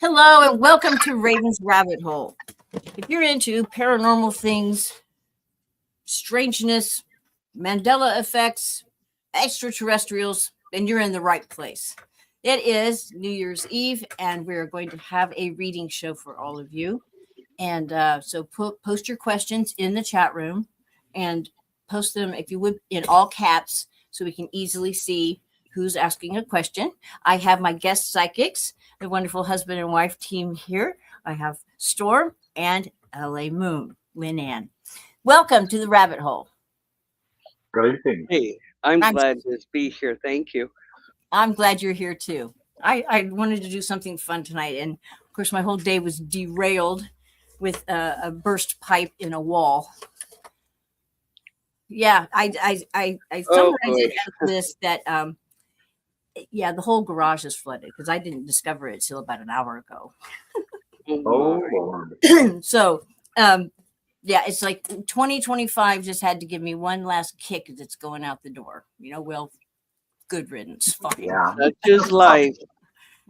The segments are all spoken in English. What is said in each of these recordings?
Hello and welcome to Raven's Rabbit Hole. If you're into paranormal things, strangeness, Mandela effects, extraterrestrials, then you're in the right place. It is New Year's Eve, and we're going to have a reading show for all of you. And so post your questions in the chat room and post them, if you would, in all caps so we can easily see who's asking a question. I have my guest psychics, the wonderful husband and wife team here. I have Storm and LA Moon, Lynn Ann. Welcome to the rabbit hole. Good evening. Hey, I'm glad to be here. Thank you. I'm glad you're here too. I wanted to do something fun tonight, and of course my whole day was derailed with a burst pipe in a wall. Yeah, I summarized it as this that yeah, the whole garage is flooded because I didn't discover it till about an hour ago. So yeah, it's like 2025 just had to give me one last kick that's going out the door. Well, good riddance. Fine. Yeah. That's just life.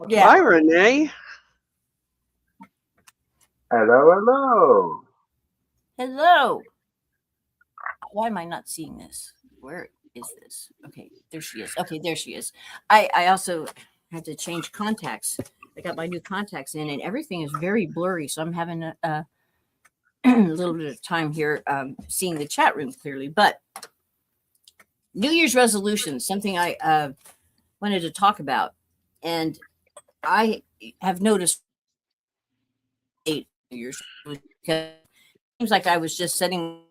Yeah. Hi, Renee. Hello. Hello. Why am I not seeing this? Where is this? Okay, there she is. Okay, there she is. I also had to change contacts. I got my new contacts in, and everything is very blurry. So I'm having a little bit of time here seeing the chat room clearly. But New Year's resolution, something I wanted to talk about, and I have noticed 8 New Year's because it seems like I was just setting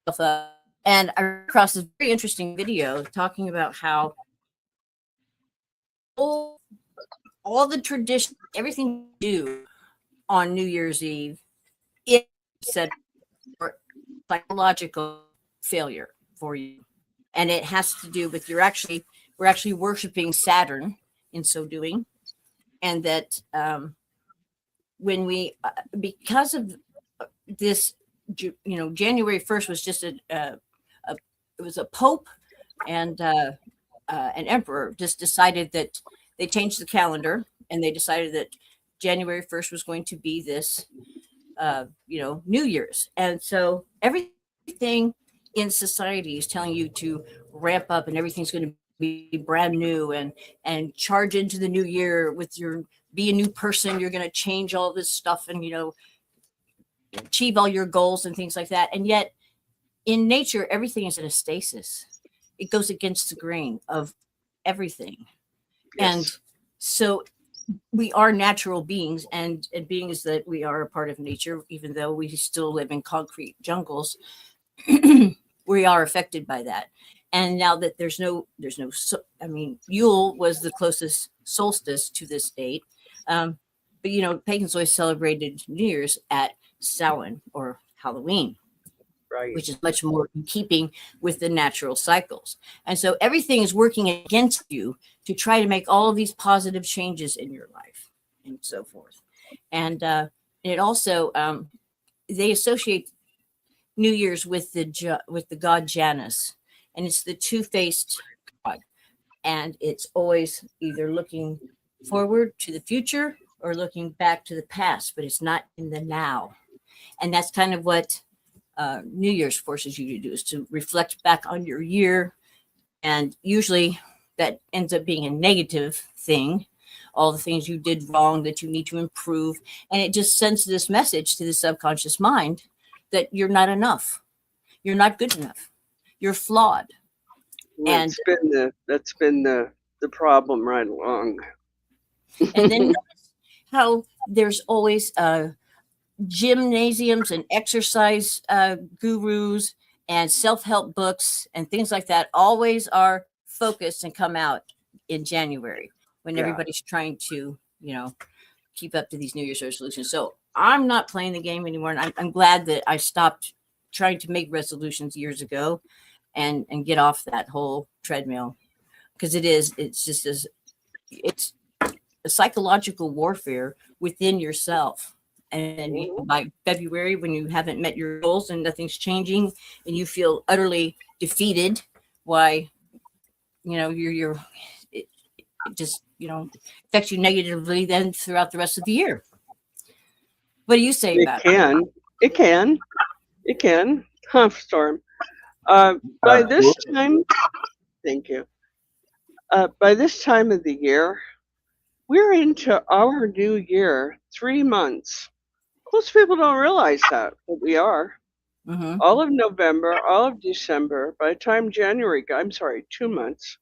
myself up. And I ran across this very interesting video talking about how all the tradition, everything you do on New Year's Eve, it said for psychological failure for you, and it has to do with we're actually worshiping Saturn in so doing, and that when we because of this, January 1st was just it was a pope and an emperor just decided that they changed the calendar, and they decided that January 1st was going to be this, New Year's. And so everything in society is telling you to ramp up and everything's going to be brand new and charge into the new year with be a new person. You're going to change all this stuff and, achieve all your goals and things like that. And yet in nature, everything is in a stasis. It goes against the grain of everything. Yes. And so we are natural beings, and beings that we are a part of nature, even though we still live in concrete jungles. We are affected by that. And now that there's no, Yule was the closest solstice to this date. But pagans always celebrated New Year's at Samhain or Halloween, Right. which is much more in keeping with the natural cycles. And so everything is working against you to try to make all of these positive changes in your life and so forth. And it also, they associate New Year's with the god Janus, and it's the two-faced god. And it's always either looking forward to the future or looking back to the past, but it's not in the now. And that's kind of what New Year's forces you to do, is to reflect back on your year. And usually that ends up being a negative thing, all the things you did wrong that you need to improve. And it just sends this message to the subconscious mind that you're not enough. You're not good enough. You're flawed. That's been the problem right along. And then notice how there's always gymnasiums and exercise gurus and self-help books and things like that always are focused and come out in January when everybody's trying to, keep up to these New Year's resolutions. So I'm not playing the game anymore. And I'm glad that I stopped trying to make resolutions years ago and get off that whole treadmill, because it's a psychological warfare within yourself. And by February, when you haven't met your goals and nothing's changing and you feel utterly defeated, why, It just, affects you negatively then throughout the rest of the year. What do you say It about it? can. It can. It can. Huh, Storm. By this Absolutely. time, thank you. By this time of the year, we're into our new year, 3 months. Most people don't realize that, but we are. Mm-hmm. All of November, all of December, by the time January, I'm sorry, 2 months.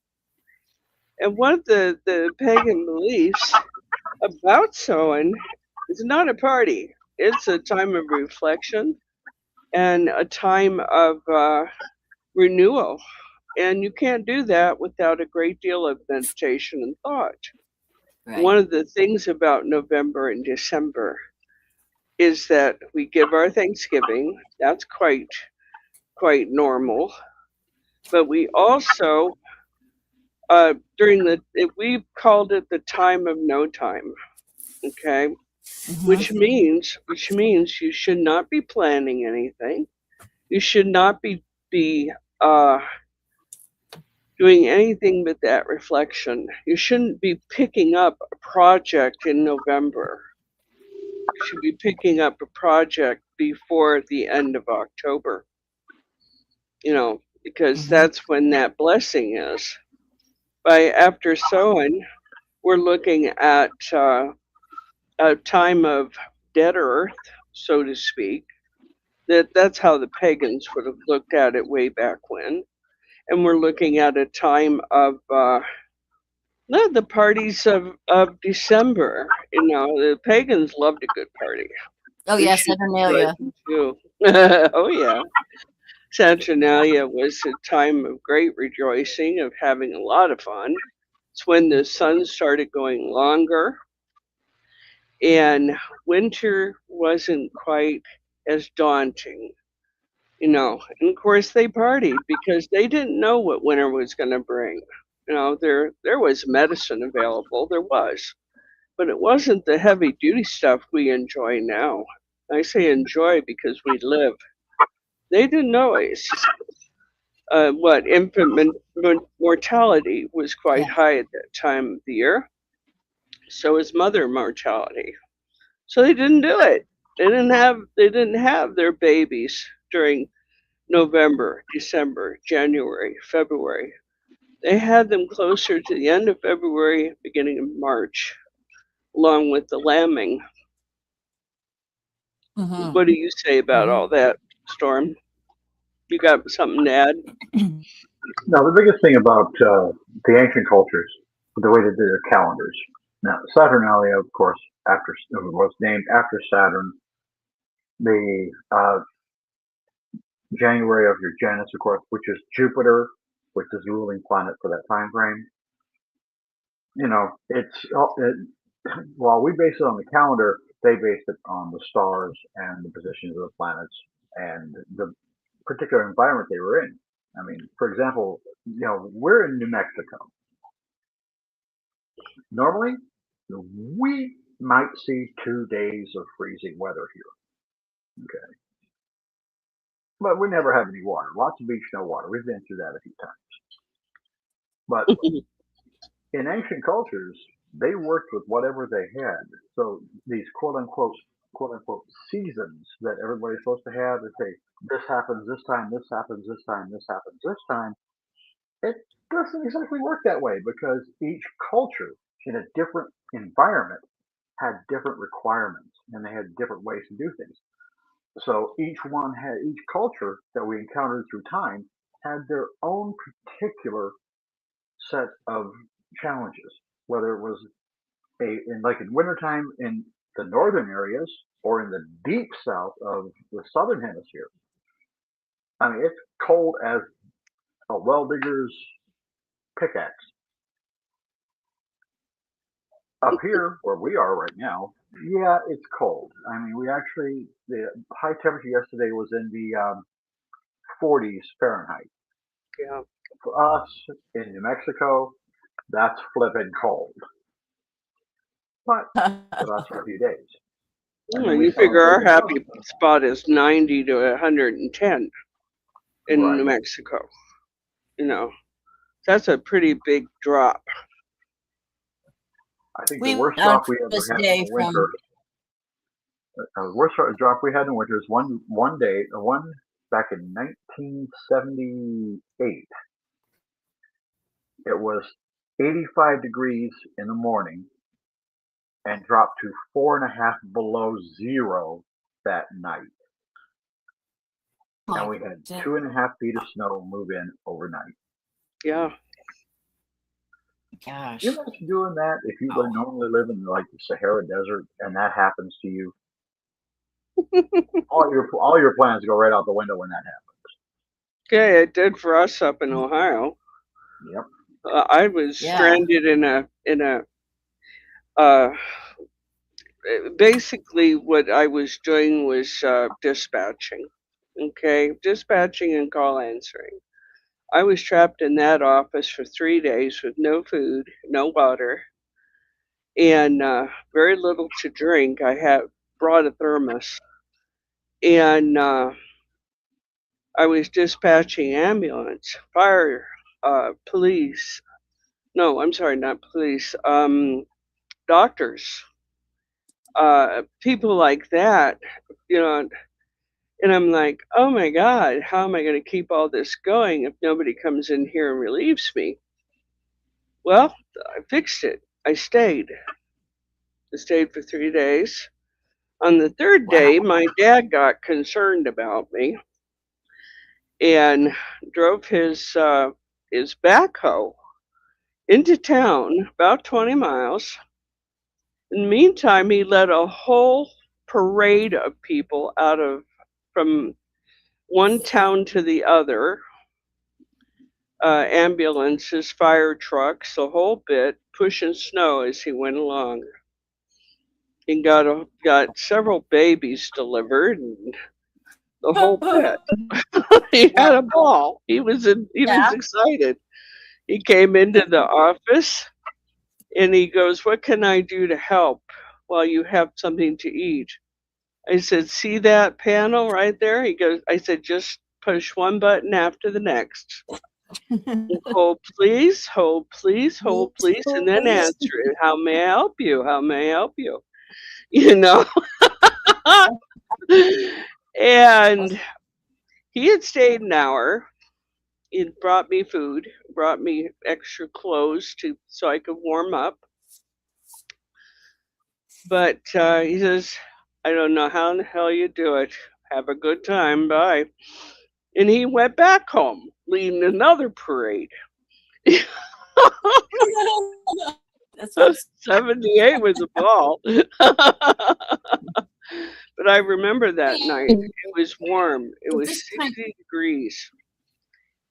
And one of the pagan beliefs about Samhain is not a party. It's a time of reflection and a time of renewal. And you can't do that without a great deal of meditation and thought. Right. One of the things about November and December is that we give our Thanksgiving. That's quite normal. But we also we called it the time of no time. Okay, which Mm-hmm. means you should not be planning anything. You should not be uh, doing anything but that reflection. You shouldn't be picking up a project in November. You should be picking up a project before the end of October. Because Mm-hmm. that's when that blessing is. By after sowing, we're looking at a time of dead earth, so to speak. That's how the pagans would have looked at it way back when. And we're looking at a time of the parties of December. The pagans loved a good party. Oh, We yeah, should enjoy Saturnalia. them too. Oh yeah. Saturnalia was a time of great rejoicing, of having a lot of fun. It's when the sun started going longer, and winter wasn't quite as daunting. And of course they partied because they didn't know what winter was going to bring. There was medicine available, there was, but it wasn't the heavy duty stuff we enjoy now. I say enjoy because we live. They didn't know it. Infant mortality was Yeah. quite high at that time of the year. So was mother mortality. So they didn't do it. They didn't have their babies during November, December, January, February. They had them closer to the end of February, beginning of March, along with the lambing. Mm-hmm. What do you say about all that, Storm? You got something to add? Now, the biggest thing about the ancient cultures, the way they did their calendars. Now, Saturnalia, of course, after was named after Saturn. The January of your Janus, of course, which is Jupiter, which is the ruling planet for that time frame. While we base it on the calendar, they base it on the stars and the positions of the planets and the particular environment they were in. I mean, for example, we're in New Mexico. Normally, we might see 2 days of freezing weather here. Okay. But we never have any water. Lots of beach, no water. We've been through that a few times. But in ancient cultures, they worked with whatever they had. So these quote unquote seasons that everybody's supposed to have, they say this happens this time, this happens this time, this happens this time. It doesn't exactly work that way because each culture in a different environment had different requirements and they had different ways to do things. So each culture that we encountered through time had their own particular set of challenges, whether it was like in wintertime in the northern areas or in the deep south of the southern hemisphere. I mean, it's cold as a well digger's pickaxe. Up here, where we are right now, yeah, it's cold. I mean, the high temperature yesterday was in the 40s Fahrenheit. Yeah. For us in New Mexico, that's flipping cold. But for us for a few days. And then we You saw figure our everything happy else. spot is 90 to 110 in New Right. Mexico. That's a pretty big drop. I think the We worst went on drop we ever Christmas had in Day the from winter, the worst drop we had in the winter is one day, one back in 1978. It was 85 degrees in the morning and dropped to 4.5 below zero that night. And my we had God. 2.5 feet of snow move in overnight. Yeah. Can Gosh. you imagine doing that if you Oh. normally live in like the Sahara Desert and that happens to you? All your plans go right out the window when that Okay, it did for us up in Ohio. happens. Yep. I was Yeah. stranded in a uh, basically what I was doing was dispatching. Okay, dispatching and call answering. I was trapped in that office for 3 days with no food, no water, and very little to drink. I had brought a thermos, and I was dispatching ambulance, fire, police. No, I'm sorry, not police. Doctors, people like that. You know, and I'm like, oh my God, how am I going to keep all this going if nobody comes in here and relieves me? Well, I fixed it. I stayed. I stayed for 3 days. On the third Wow. day, my dad got concerned about me and drove his backhoe into town about 20 miles. In the meantime, he led a whole parade of people out of from one town to the other, ambulances, fire trucks, the whole bit, pushing snow as he went along. He got several babies delivered and the whole bit. He had Wow. a ball. He was Yeah. excited. He came into the office and he goes, "What can I do to help while you have something to eat?" I said, "See that panel right there?" He goes, I said, "Just push one button after the next. Hold please, hold please, hold please, and then Please. answer it. How may I help you? How may I help you?" You know? And he had stayed an hour. He brought me food, brought me extra clothes to so I could warm up. But he says, "I don't know how in the hell you do it. Have a good time. Bye." And he went back home, leading another parade. That's awesome. 78 was a ball. But I remember that night. It was warm. It So was this time, 60 degrees.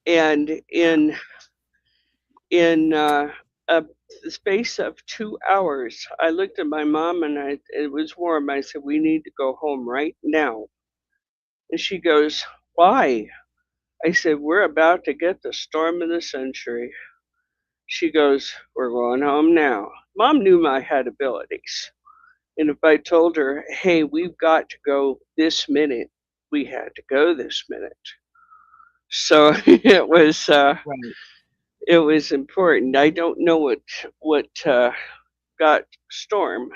And in a the space of 2 hours, I looked at my mom and it was warm. I said, "We need to go home right now." And she goes, "Why?" I said, "We're about to get the storm of the century." She goes, "We're going home now." Mom knew I had abilities. And if I told her, "Hey, we've got to go this minute," we had to go this minute. So right. it was important. I don't know what got storm.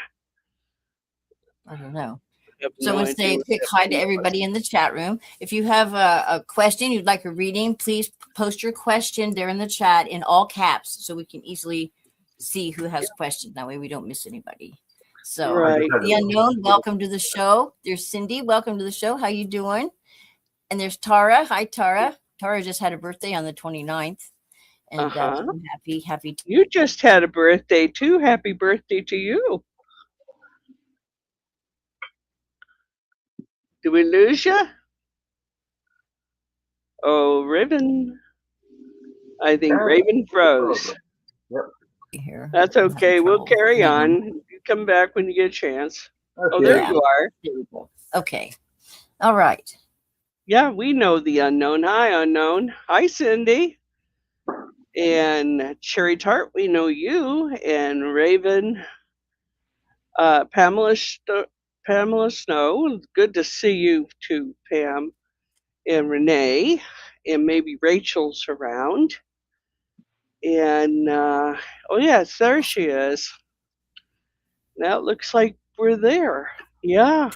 I don't know. I have So I no want to say idea a what quick that hi to thing was. everybody in the chat room. If you have a question you'd like a reading, please post your question there in the chat in all caps so we can easily see who has questions. That way we don't miss anybody. So I just Right. had the to. unknown, welcome to the show. There's Cindy, welcome to the show. How you doing? And there's Tara. Hi, Tara. Tara just had a birthday on the 29th. Uh And huh. I'm happy. You just had a birthday too. Happy birthday to you. Did we lose you? Oh, Raven. I think And Raven froze. yep. Here. That's I'm having okay. We'll trouble carry reading. on. You come back when you get a chance. There Oh, she there is. Yeah. you are. There we go. Okay. All right. Yeah, we know the unknown. Hi, unknown. Hi, Cindy. And Cherry Tart, we know you. And Raven, uh, Pamela, Sto- Pamela Snow. Good to see you too, Pam. And Renee. And maybe Rachel's around. And oh, yes, there she is. Now it looks like we're there. Yeah.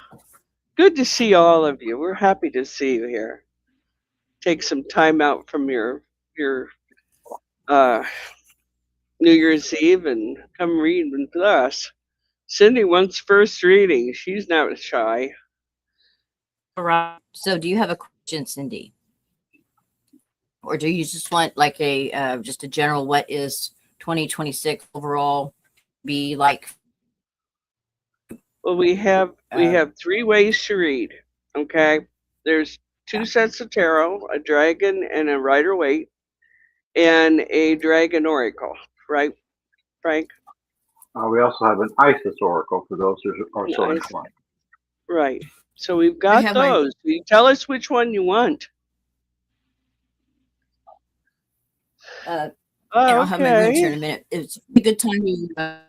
Good to see all of you. We're happy to see you here. Take some time out from your uh, New Year's Eve and come read with us. Cindy wants first reading. She's not shy. All right. So, do you have a question, Cindy? Or do you just want like a just a general what is 2026 overall be like? Well, we have 3 ways to read. Okay, there's 2 sets of tarot: a dragon and a Rider-Waite, and a dragon oracle. Right, Frank? We also have an ISIS oracle for those who are so Nice. inclined. Right. So we've I got have my- those. You tell us which one you want. And I'll have my rooms here in Okay. a minute. It's a good time to.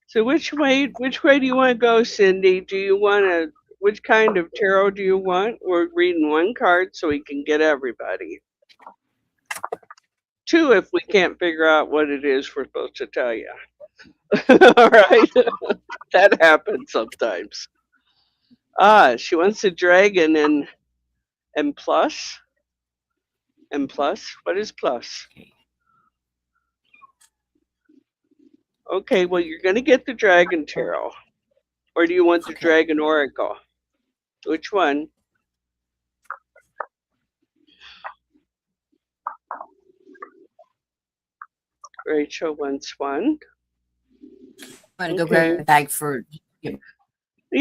So which way do you want to go, Cindy? Do you want to? Which kind of tarot do you want? We're reading 1 card so we can get everybody. 2 if we can't figure out what it is we're supposed to tell you. All right. That happens sometimes. She wants a dragon and plus. And plus? What is plus? Okay, well, you're going to get the dragon tarot. Or do you want the dragon oracle? Which one? Rachel wants one. I'm going to go grab a bag for. You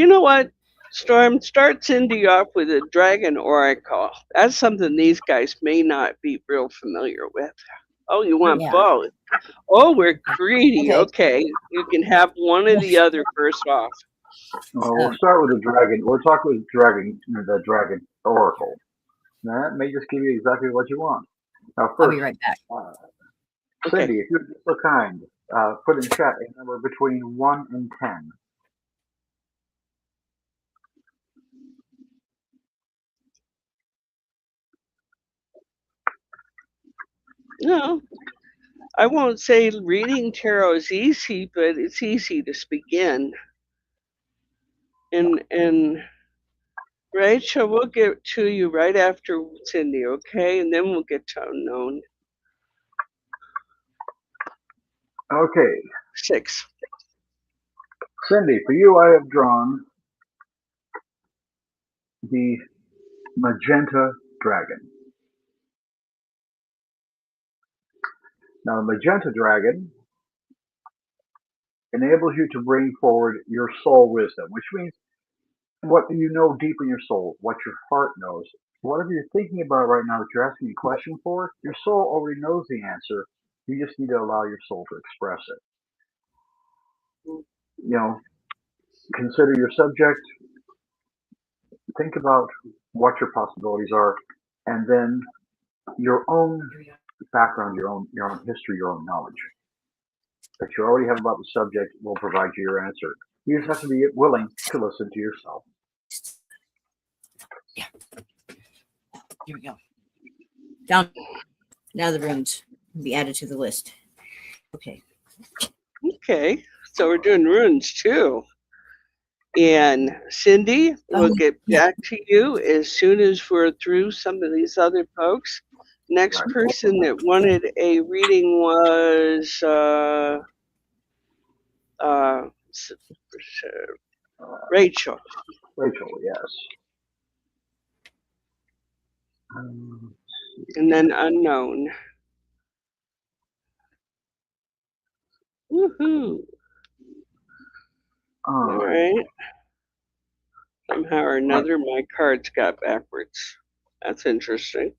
know what, Storm? Start Cindy off with a dragon oracle. That's something these guys may not be real familiar with. Oh, you want both? Oh, we're greedy. Okay, you can have one or the other first off. We'll start with the dragon. We'll talk with the dragon oracle. Now, that may just give you exactly what you want. Now, first, I'll be right back. Cindy, if you're so kind, put in chat a number between 1 and 10. No, I won't say reading tarot is easy, but it's easy to begin. And Rachel, we'll get to you right after Cindy, okay? And then we'll get to unknown. Okay. 6. Cindy, for you, I have drawn the magenta dragon. Now, the magenta dragon enables you to bring forward your soul wisdom, which means what you know deep in your soul, what your heart knows. Whatever you're thinking about right now that you're asking a question for, your soul already knows the answer. You just need to allow your soul to express it. You know, consider your subject, think about what your possibilities are, and then your own background, your own history, your own knowledge that you already have about the subject will provide you your answer. You just have to be willing to listen to yourself. Yeah. Here we go. Down. Now the rooms will be added to the list. Okay. Okay. So we're doing runes too. And Cindy, we'll get back to you as soon as we're through some of these other folks. Next person that wanted a reading was Rachel. Rachel, yes. And then unknown. Woohoo! All right. Somehow or another, my cards got backwards. That's interesting.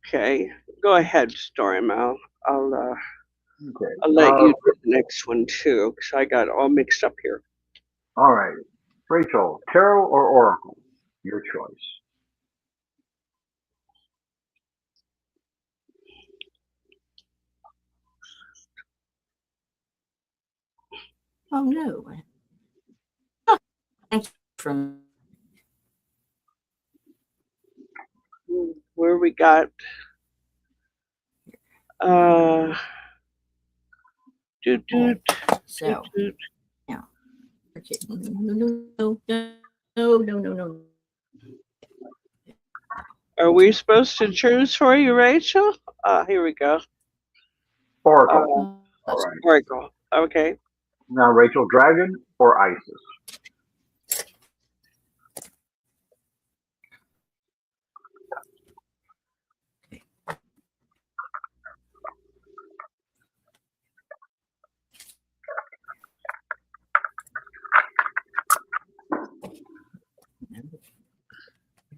Okay, go ahead, Storm. I'll let you do the next one too, because I got all mixed up here. All right, Rachel, tarot or oracle? Your choice. Oh no. Oh, thank you from where we got So, Toot. yeah. Okay. No. Are we supposed to choose for you, Rachel? Here we go. Oracle. Uh, All right. Oracle. Okay. Now, Rachel, dragon or Isis?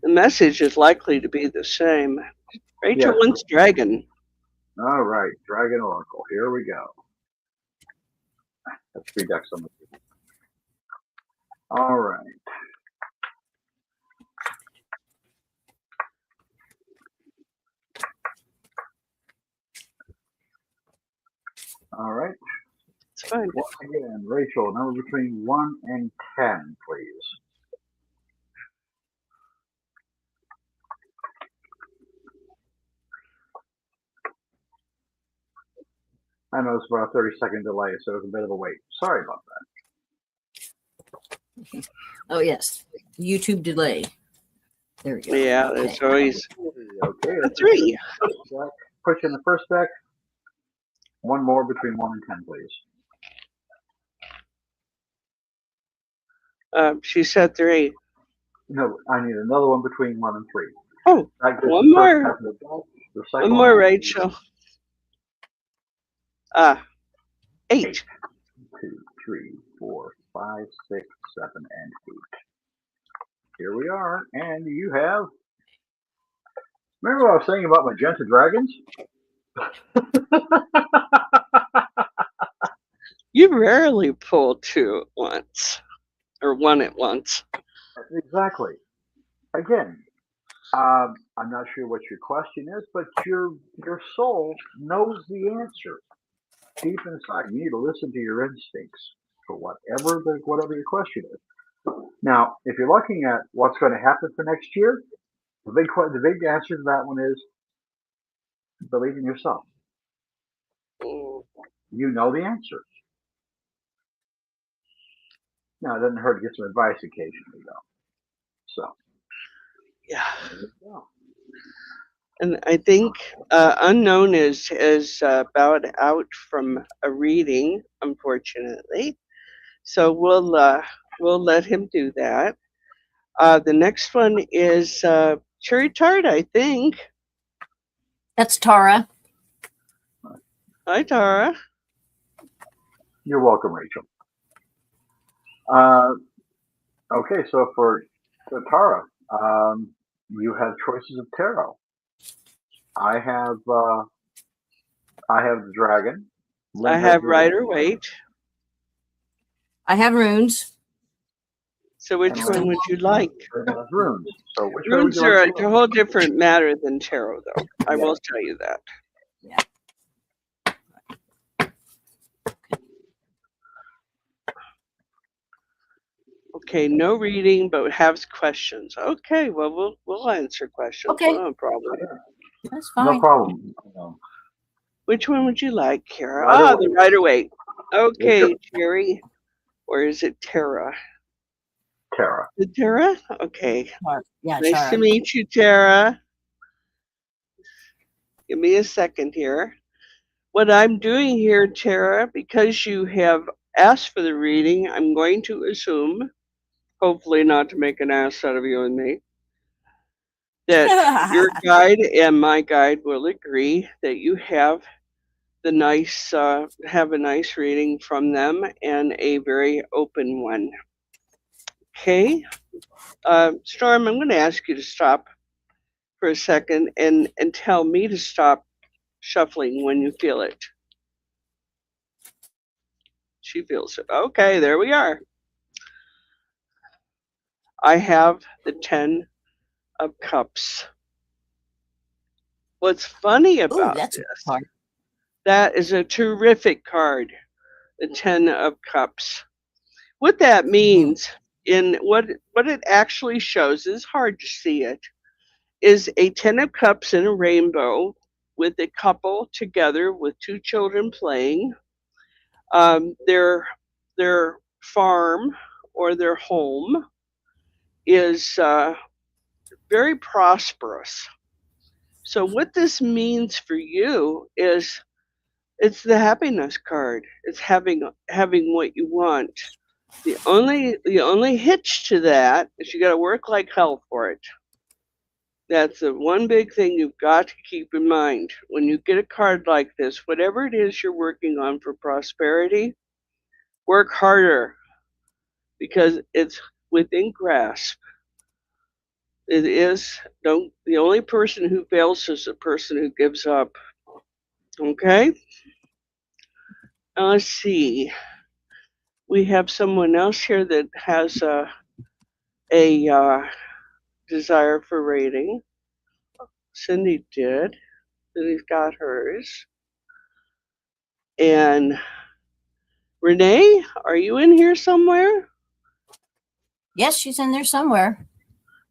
The message is likely to be the same. Rachel Yes. wants dragon. All right. Dragon Oracle. Here we go. That's 3 decks on the table. All right. All right. It's fine. Once again, Rachel, number between 1 and 10, please. I know it's about a 30-second delay, so it's a bit of a wait. Sorry about that. Oh, yes. YouTube delay. There we go. Yeah, Okay. it's always Okay, a that's 3. Put you in the first deck. One more between 1 and 10, please. She said 3. No, I need another one between 1 and 3. Oh, That gives one the first more. deck of the deck. The One second more, one, Rachel. 8. 2, 3, 4, 5, 6, 7, and 8. Here we are, and you have. Remember what I was saying about magenta dragons? You rarely pull 2 at once, or 1 at once. Exactly. Again, I'm not sure what your question is, but your soul knows the answer deep inside. You need to listen to your instincts for whatever your question is. Now, if you're looking at what's going to happen for next year, the big answer to that one is believe in yourself. Mm, You know the answer. Now, it doesn't hurt to get some advice occasionally, though. So, yeah. there you go. And I think Unknown is bowed out from a reading, unfortunately. So we'll let him do that. The next one is Cherry Tart, I think. That's Tara. Hi, Tara. You're welcome, Rachel. Okay, so for Tara, you have choices of tarot. I have the dragon. Lynn I has have the Rider Waite. I have runes. So which And one would you like? runes. So which one would Runes you are like to a whole different matter than tarot, though. I Yeah. will tell you that. Yeah. Okay, no reading, but have questions. Okay, well we'll answer questions. Okay. No problem. That's No fine. problem. Which one would you like, Kara? Rider The Rider Waite. Okay, Yep. Jerry. Or is it Tara? Tara. Is it Tara? Okay. Yeah, Nice Tara. to meet you, Tara. Give me a second here. What I'm doing here, Tara, because you have asked for the reading, I'm going to assume, hopefully not to make an ass out of you and me, that your guide and my guide will agree that you have a nice reading from them and a very open one. Okay, Storm, I'm going to ask you to stop for a second and tell me to stop shuffling when you feel it. She feels it. Okay, there we are. I have the 10 of Cups. What's funny Ooh, about that's a this, card. that is a terrific card, the 10 of Cups. What that means, in what it actually shows, is hard to see it, is a 10 of Cups in a rainbow with a couple together with 2 children playing. Their farm or their home is very prosperous. So what this means for you is it's the happiness card. It's having what you want. The only hitch to that is you got to work like hell for it. That's the one big thing you've got to keep in mind. When you get a card like this, whatever it is you're working on for prosperity, work harder because it's within grasp. It is. Don't. The only person who fails is the person who gives up. Okay. Let's see. We have someone else here that has a desire for rating. Cindy did. Cindy's got hers. And Renee, are you in here somewhere? Yes, she's in there somewhere.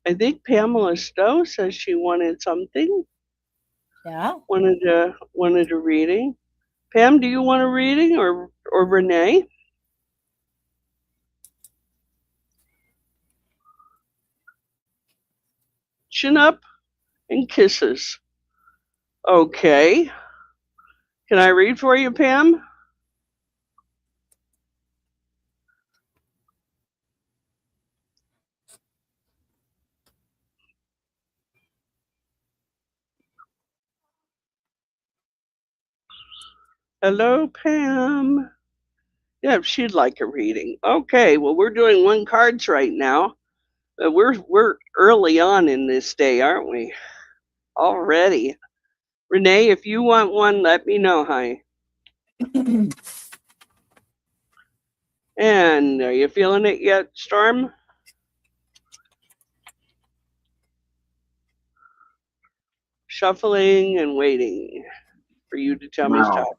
I think Pamela Stowe says she wanted something. Yeah. Wanted a reading. Pam, do you want a reading or Renee? Chin up and kisses. Okay. Can I read for you, Pam? Hello, Pam. Yeah, she'd like a reading. Okay, well, we're doing one cards right now. We're early on in this day, aren't we? Already. Renee, if you want one, let me know, honey. And are you feeling it yet, Storm? Shuffling and waiting for you to tell me Wow. stop.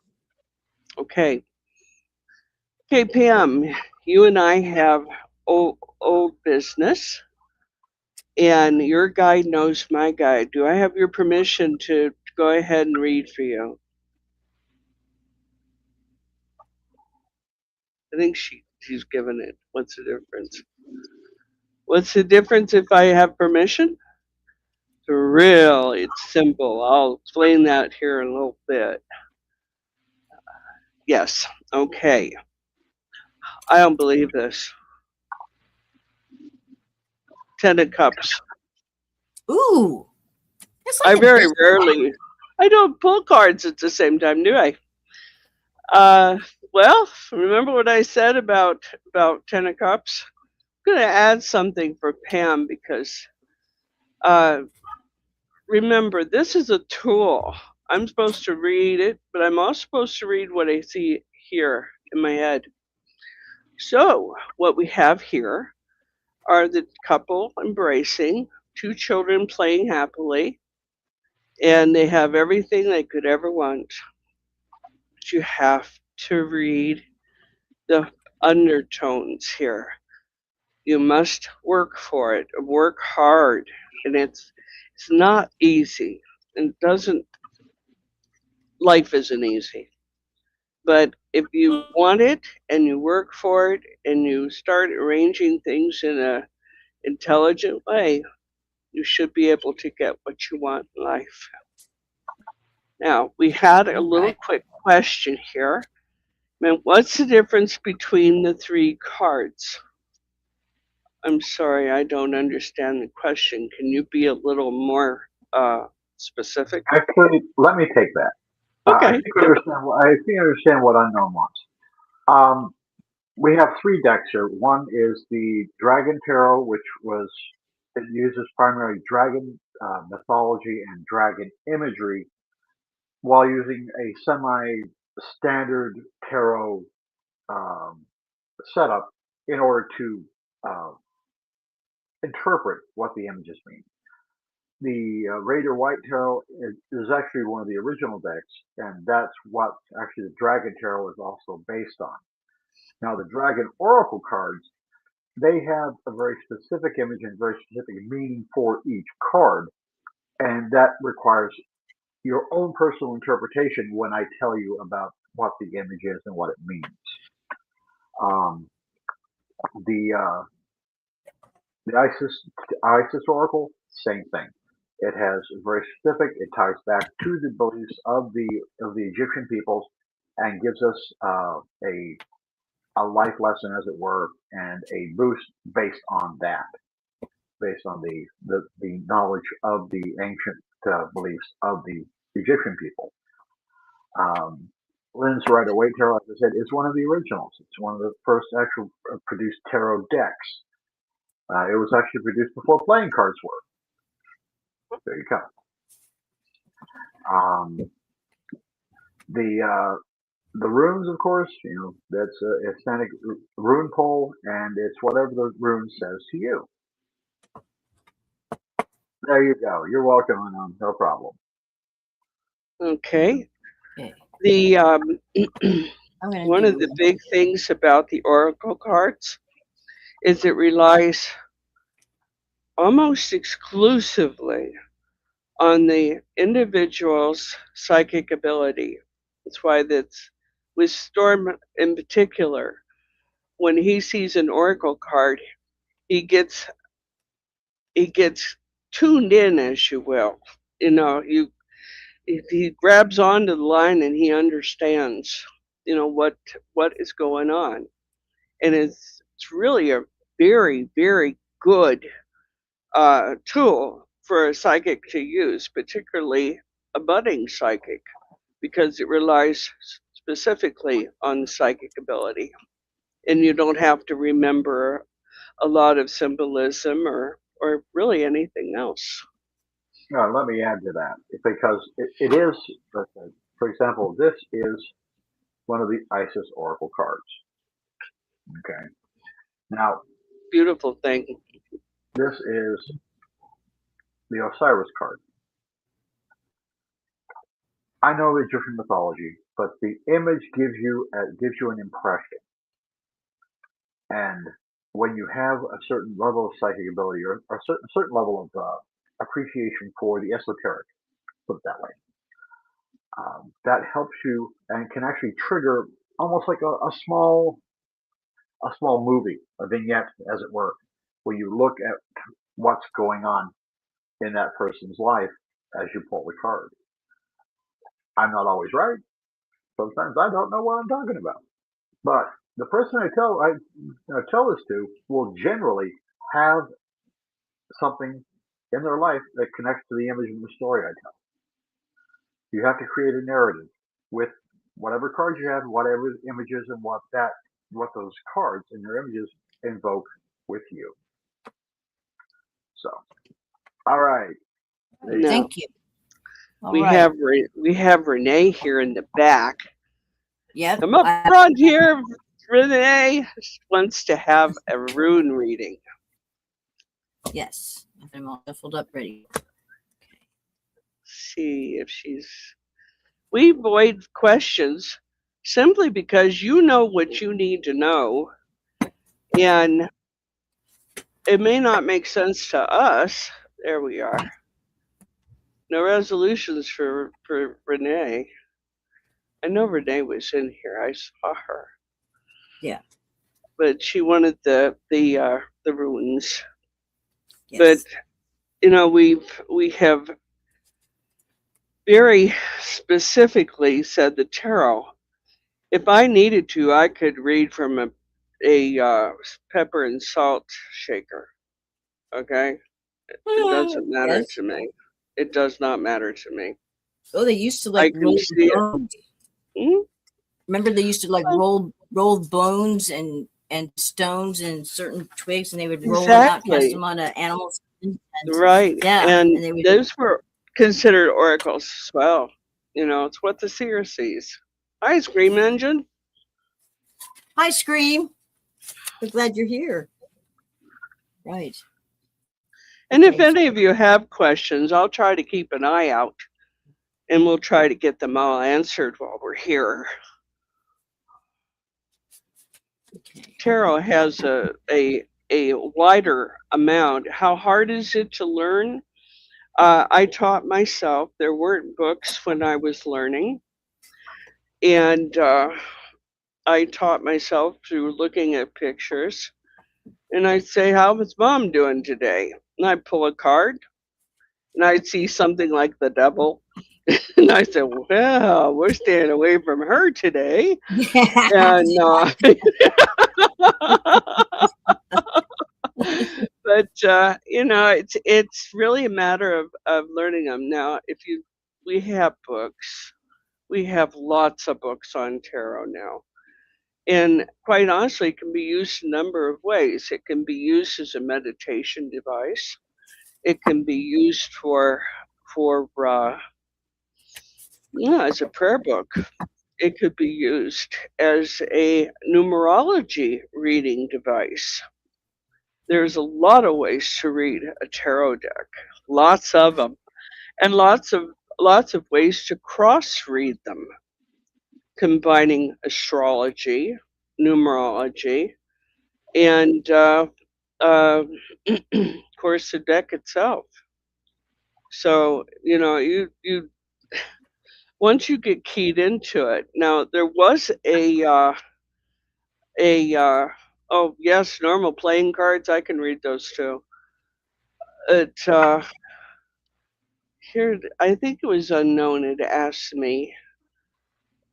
Okay. Okay, Pam, you and I have old business, and your guide knows my guide. Do I have your permission to go ahead and read for you? I think she's given it. What's the difference? What's the difference if I have permission? It's simple. I'll explain that here in a little bit. Yes. Okay. I don't believe this. Ten of Cups. Ooh. It's I like a very business. rarely. I don't pull cards at the same time, do I? Well, remember what I said about Ten of Cups? I'm gonna add something for Pam because uh, remember this is a tool. I'm supposed to read it, but I'm also supposed to read what I see here in my head. So what we have here are the couple embracing, two children playing happily, and they have everything they could ever want. But you have to read the undertones here. You must work for it, work hard, and it's not easy. And doesn't life isn't easy. But if you want it and you work for it and you start arranging things in a intelligent way, you should be able to get what you want in life. Now, we had a little Right. quick question here. Man, what's the difference between the three cards? I'm sorry, I don't understand the question. Can you be a little more specific? Actually, let me take that. I Okay. think I understand. I think I understand what unknown wants. Um, we have three decks here. One is the Dragon Tarot, which was it uses primarily dragon mythology and dragon imagery, while using a semi-standard tarot um, setup in order to uh, interpret what the images mean. The Raider White Tarot is actually one of the original decks, and that's what actually the Dragon Tarot is also based on. Now, the Dragon Oracle cards, they have a very specific image and very specific meaning for each card, and that requires your own personal interpretation when I tell you about what the image is and what it means. the Isis Oracle, same thing. It has very specific. It ties back to the beliefs of the Egyptian peoples, and gives us a life lesson, as it were, and a boost based on that, based on the knowledge of the ancient beliefs of the Egyptian people. Um, Lynn's Rider-Waite Tarot, as I said, is one of the originals. It's one of the first actual produced tarot decks. It was actually produced before playing cards were. There you go. Um, the runes, of course, that's a Hispanic rune pull, and it's whatever the rune says to you. There you go. You're welcome, no problem. Okay. Okay. The I'm gonna one of the big things about the oracle cards is it relies almost exclusively on the individual's psychic ability. That's why that's with Storm in particular. When he sees an oracle card, he gets tuned in, as you will. He grabs onto the line and he understands, what is going on, and it's really a very, very good tool for a psychic to use, particularly a budding psychic, because it relies specifically on psychic ability, and you don't have to remember a lot of symbolism or really anything else. No, let me add to that, because it is, for example, this is one of the Isis Oracle cards. Okay. Now, Beautiful thing. this is the Osiris card. I know the Egyptian mythology, but the image gives you an impression. And when you have a certain level of psychic ability, or a certain level of appreciation for the esoteric, put it that way, that helps you and can actually trigger almost like a small movie, a vignette, as it were, where you look at what's going on in that person's life as you pull the card. I'm not always right. Sometimes I don't know what I'm talking about. But the person I tell this to will generally have something in their life that connects to the image of the story I tell. You have to create a narrative with whatever cards you have, whatever images, and what those cards and their images invoke with you. So, all right. No. Thank you. We have Renee here in the back. Yep. Come up front here. Renee wants to have a rune reading. Yes. I have them all shuffled up ready. See if we avoid questions simply because you know what you need to know, and it may not make sense to us. There we are. No resolutions for Renee. I know Renee was in here. I saw her. Yeah. But she wanted the runes. Yes. But we have very specifically said the tarot. If I needed to, I could read from a pepper and salt shaker. Okay, it doesn't matter Yes. to me. It does not matter to me. Oh, they used to I like can roll see it. bones. Remember, they used to like roll bones and stones and certain twigs, and they would roll them out, cast them on animals. Right. Yeah, And they would, those were considered oracles as well. It's what the seer sees. Hi, Scream Engine. Hi, Scream. We're glad you're here. Right. And if any of you have questions, I'll try to keep an eye out, and we'll try to get them all answered while we're here. Okay. Tarot has a wider amount. How hard is it to learn? I taught myself. There weren't books when I was learning, and I taught myself through looking at pictures And I'd say, "How was Mom doing today?" And I'd pull a card, and I'd see something like the devil. And I said, "Well, we're staying away from her today." And but it's really a matter of learning them. Now, if you we have books, we have lots of books on tarot now. And quite honestly, it can be used a number of ways. It can be used as a meditation device. It can be used for as a prayer book. It could be used as a numerology reading device. There's a lot of ways to read a tarot deck, lots of them, and lots of ways to cross read them, combining astrology, numerology, and of course the deck itself. So you once you get keyed into it. Now there was a oh yes, normal playing cards. I can read those too. It here I think it was Unknown had asked me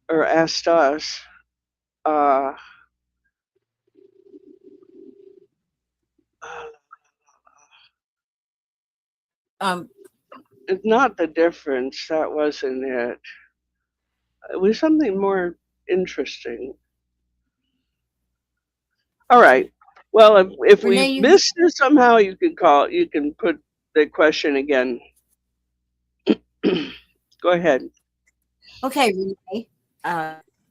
or asked us. Uh, um, it's not the difference. That wasn't it. It was something more interesting. All right. Well, if Renee, we you missed it somehow, you can call. You can put the question again. Go ahead. okay, Renee?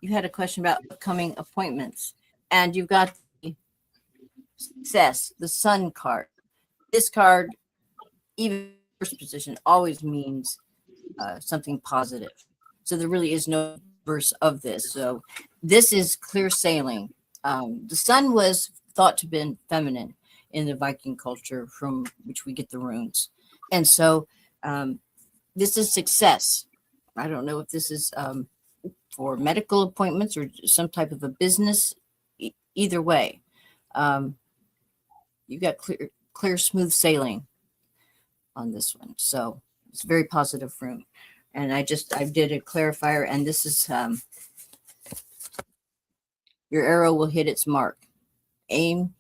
You had a question about upcoming appointments, and you've got the success, the Sun card. This card, even first position, always means something positive. So there really is no verse of this. So this is clear sailing. The sun was thought to have been feminine in the Viking culture, from which we get the runes, and so this is success. I don't know if this is for medical appointments or some type of a business. Either way, um, you got clear, smooth sailing on this one. So it's a very positive rune. And I did a clarifier, and this is your arrow will hit its mark. Aim.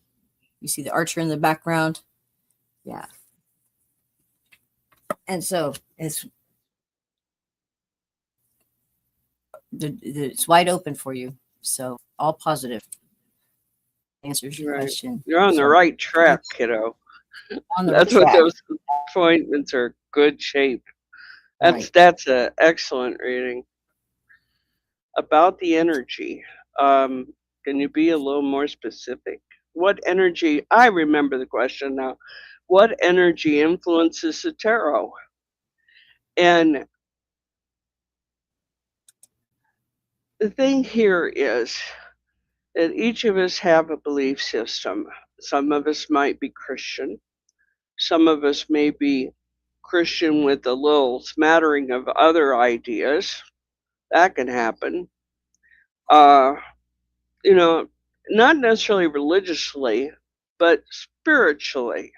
You see the archer in the background. Yeah. And so it's wide open for you. So all positive answers your Right. question. You're on the So right track, kiddo. on the That's what track. those appointments are. Good shape. That's Right. that's a excellent reading. About the energy. Can you be a little more specific? What energy? I remember the question now. What energy influences the tarot? And the thing here is that each of us have a belief system. Some of us might be Christian. Some of us may be Christian with a little smattering of other ideas. That can happen. Uh, you know, not necessarily religiously, but spiritually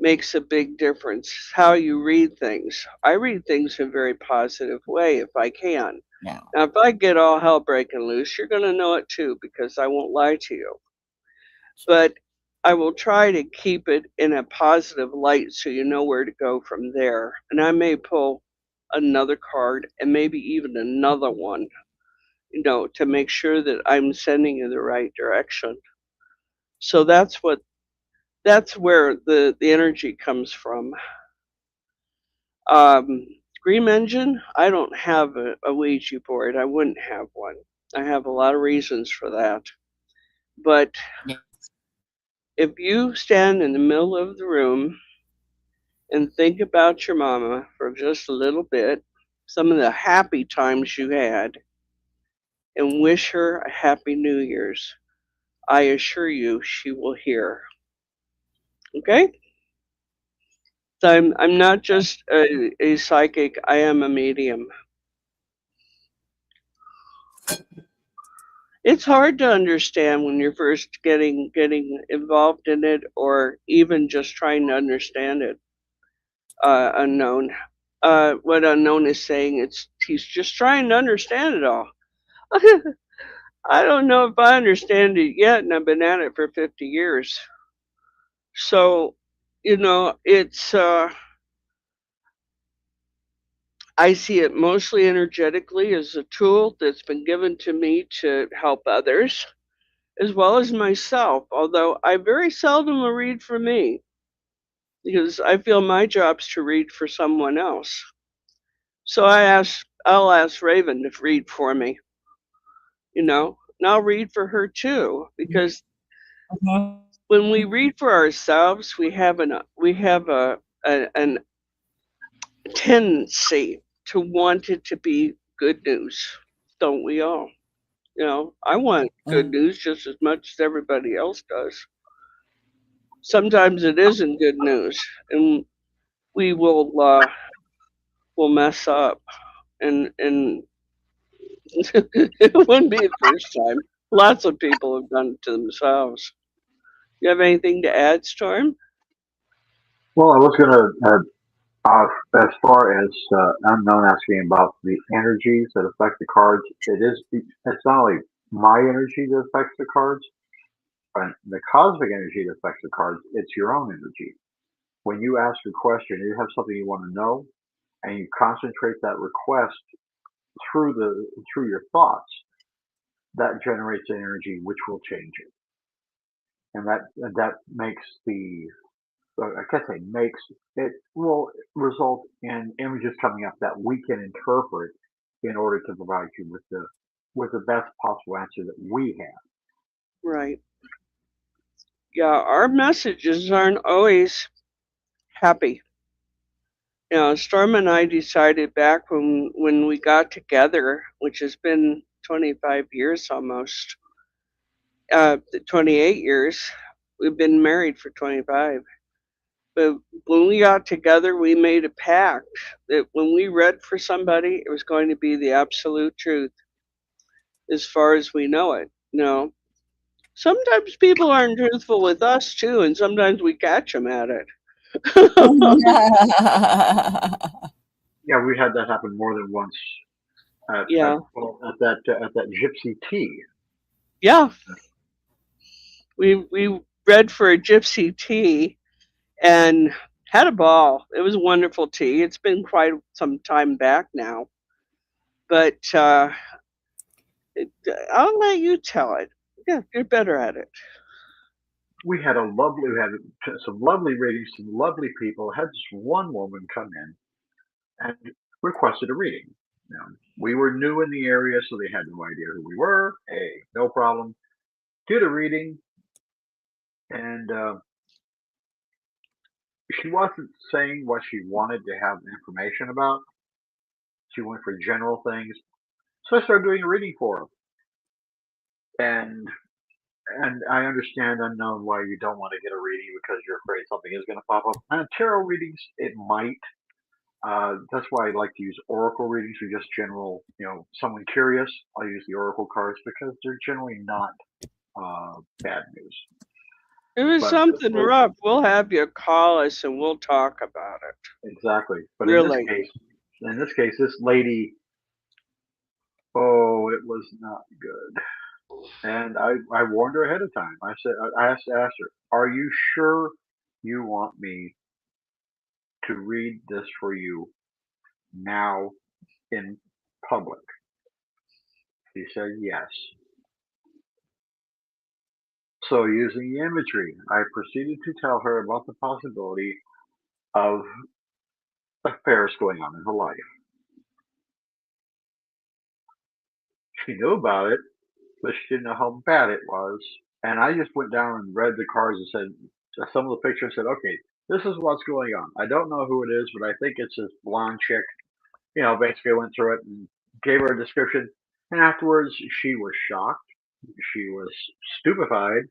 makes a big difference. How you read things. I read things in a very positive way if I can. Now, Now, if I get all hell breaking loose, you're going to know it too because I won't lie to you. But I will try to keep it in a positive light so you know where to go from there. And I may pull another card and maybe even another one, to make sure that I'm sending you the right direction. So that's where the energy comes from. Um, Dream Engine, I don't have a Ouija board. I wouldn't have one. I have a lot of reasons for that. But yeah. if you stand in the middle of the room and think about your mama for just a little bit, some of the happy times you had, and wish her a happy New Year's, I assure you she will hear. Okay? So I'm not just a psychic, I am a medium. It's hard to understand when you're first getting involved in it, or even just trying to understand it. Unknown. What unknown is saying, it's he's just trying to understand it all. I don't know if I understand it yet, and I've been at it for 50 years. So, it's I see it mostly energetically as a tool that's been given to me to help others as well as myself, although I very seldom will read for me because I feel my job's to read for someone else. So I'll ask Raven to read for me, and I'll read for her too, because Mhm. when we read for ourselves, we have an tendency to want it to be good news, don't we all? I want good Mhm. news just as much as everybody else does. Sometimes it isn't good news, and we will mess up, and it wouldn't be the first time. Lots of people have done it to themselves. You have anything to add, Storm? Well, I was going to, as far as unknown asking about the energies that affect the cards, it's not only my energy that affects the cards, but the cosmic energy that affects the cards, it's your own energy. When you ask a question, you have something you want to know, and you concentrate that request through your thoughts, that generates energy which will change it, and that makes the I can't say makes it will result in images coming up that we can interpret in order to provide you with the best possible answer that we have. Right. Yeah, our messages aren't always happy. Storm and I decided back when we got together, which has been 25 years almost, 28 years. We've been married for 25. But when we got together, we made a pact that when we read for somebody, it was going to be the absolute truth as far as we know it. Sometimes people aren't truthful with us too, and sometimes we catch them at it. Yeah, we had that happen more than once Yeah, at that gypsy tea. yeah. We read for a gypsy tea and had a ball. It was wonderful tea. It's been quite some time back now, but I'll let you tell it. Yeah, you're better at it. We had some lovely readings, some lovely people. Had this one woman come in and requested a reading. Now, we were new in the area, so they had no idea who we were. Hey, no problem. Did a reading, and she wasn't saying what she wanted to have information about. She went for general things. So I started doing a reading for her. And and I understand unknown why you don't want to get a reading because you're afraid something is going to pop up. And tarot readings, it might. That's why I like to use oracle readings for just general, someone curious. I'll use the oracle cards because they're generally not bad news. If it's But something rough, we'll have you call us and we'll talk about it. exactly. But Really. in this case, this lady, oh, it was not good. And I warned her ahead of time. I asked her, "Are you sure you want me to read this for you now in public?" She said yes. So using the imagery, I proceeded to tell her about the possibility of affairs going on in her life. She knew about it, but she didn't know how bad it was. And I just went down and read the cards and said, some of the pictures said, okay, this is what's going on. I don't know who it is, but I think it's this blonde chick. Basically went through it and gave her a description. And afterwards, she was shocked. She was stupefied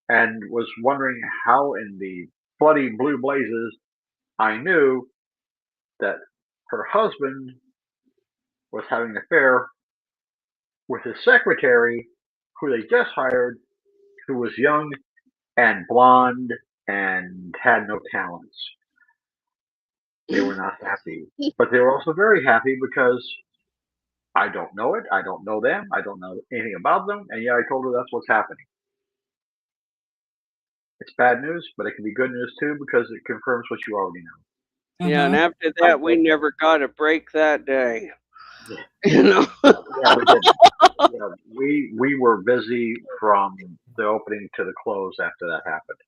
and was wondering how in the bloody blue blazes I knew that her husband was having an affair with his secretary who they just hired, who was young and blonde and had no talents. They were not happy. But they were also very happy because I don't know it, I don't know them, I don't know anything about them, and yet I told her that's what's happening. It's bad news, but it can be good news too because it confirms what you already know. Yeah, and Mm-hmm. after I, that, we never got a break that day. yeah, You know, yeah, we didn't. Yeah, we were busy from the opening to the close after that happened,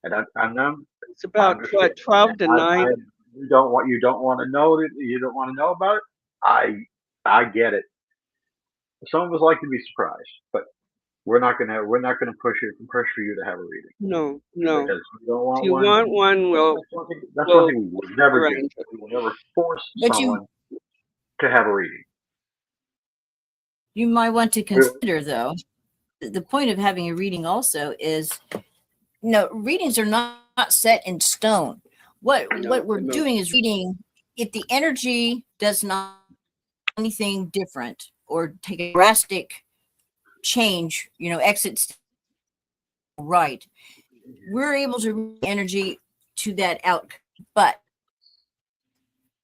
and it's I about understand. what 12 to 9. You don't want to know that you don't want to know about it. I get it. Some of us like to be surprised, but we're not gonna push for you to have a reading No, no. because you don't If want you one. want one, That's one we'll thing we would never do. arrange it. We will never force But someone to have a reading. you might want to We, consider, though, the point of having a reading also is no, readings are not set in stone. What No, we're no. doing is reading if the energy does not anything different or take a drastic change, exits right. We're able to read energy to that outcome, but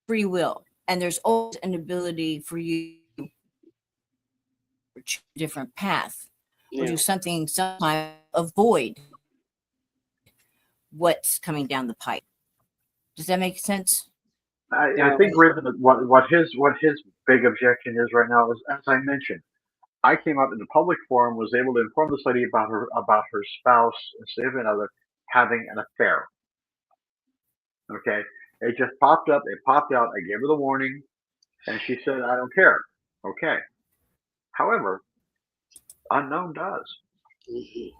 free will. And there's always an ability for you to choose a different path or Yeah. do something sometimes avoid what's coming down the pipe. Does that make sense? I Yeah. think Raven, what his big objection is right now is, as I mentioned, I came out in the public forum, was able to inform this lady about her spouse and significant other having an affair. Okay, it just popped up. It popped out. I gave her the warning, and she said, "I don't care." Okay. However, unknown does. Mhm.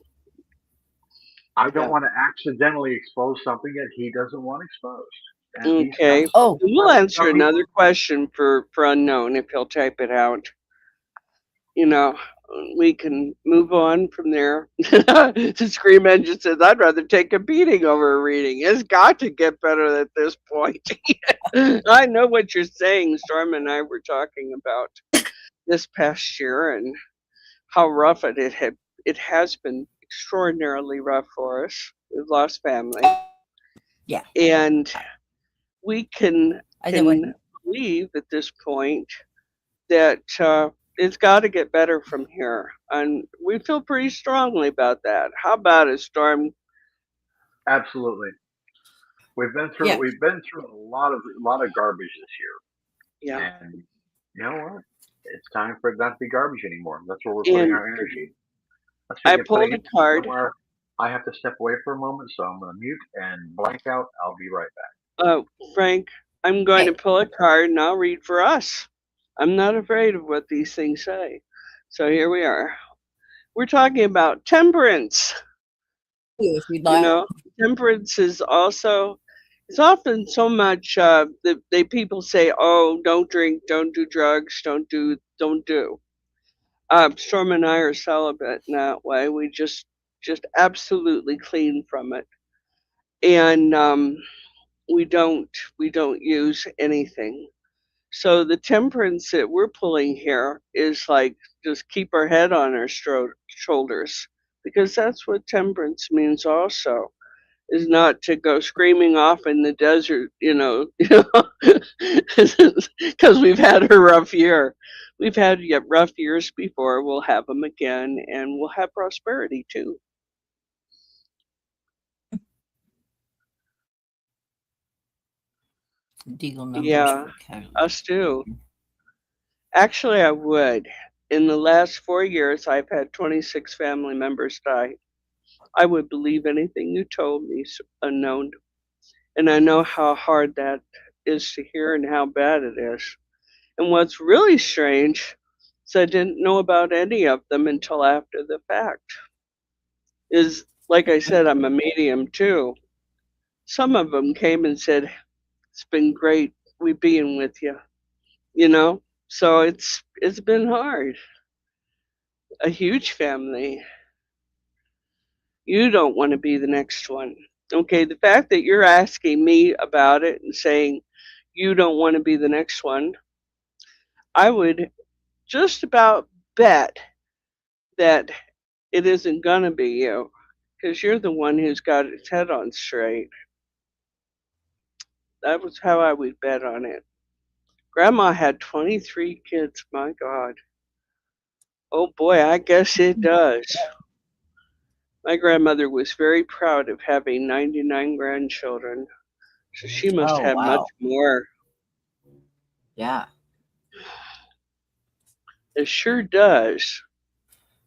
I don't Yeah. want to accidentally expose something that he doesn't want exposed, and he's got Okay. Oh, We'll answer now, another question for unknown if he'll type it out. You know, we can move on from there. Scream Engine says, I'd rather take a beating over a reading. It's got to get better at this point. I know what you're saying. Storm and I were talking about this past year and how rough it has been extraordinarily rough for us. We've lost family. yeah. And we can I know what. believe at this point that it's got to get better from here, and we feel pretty strongly about that. How about it, Storm? absolutely. Yeah. We've been through a lot of garbage this Yeah, year, and you know what? It's time for it not to be garbage anymore. That's where we're putting and our energy. Let's I begin putting pulled a it card. somewhere. I have to step away for a moment, so I'm going to mute and blank out. I'll be right back. Uh, Frank, I'm going to Hey, pull a card and I'll read for us. I'm not afraid of what these things say. So here we are. We're talking about temperance. if you'd You like. know, temperance is also, it's often so much that people say, oh, don't drink, don't do drugs, don't do. Storm and I are celibate in that way. We just absolutely clean from it, and we don't use anything. So the temperance that we're pulling here is like just keep our head on our shoulders, because that's what temperance means also, is not to go screaming off in the desert, because we've had a rough year. We've had rough years before. We'll have them again, and we'll have prosperity too. Deagle numbers Yeah, for Kevin. us too. Actually, I would. In the last 4 years, I've had 26 family members die. I would believe anything you told me, unknown. And I know how hard that is to hear and how bad it is. And what's really strange is I didn't know about any of them until after the fact. Is like I said, I'm a medium too. Some of them came and said, "It's been great, we being with you," you know. So it's been hard. A huge family. You don't want to be the next one. Okay, the fact that you're asking me about it and saying you don't want to be the next one, I would just about bet that it isn't gonna be you, because you're the one who's got its head on straight. That was how I would bet on it. Grandma had 23 kids. My God. Oh boy, I guess it does. My grandmother was very proud of having 99 grandchildren, so she must Oh, have much wow. more. Yeah. It sure does.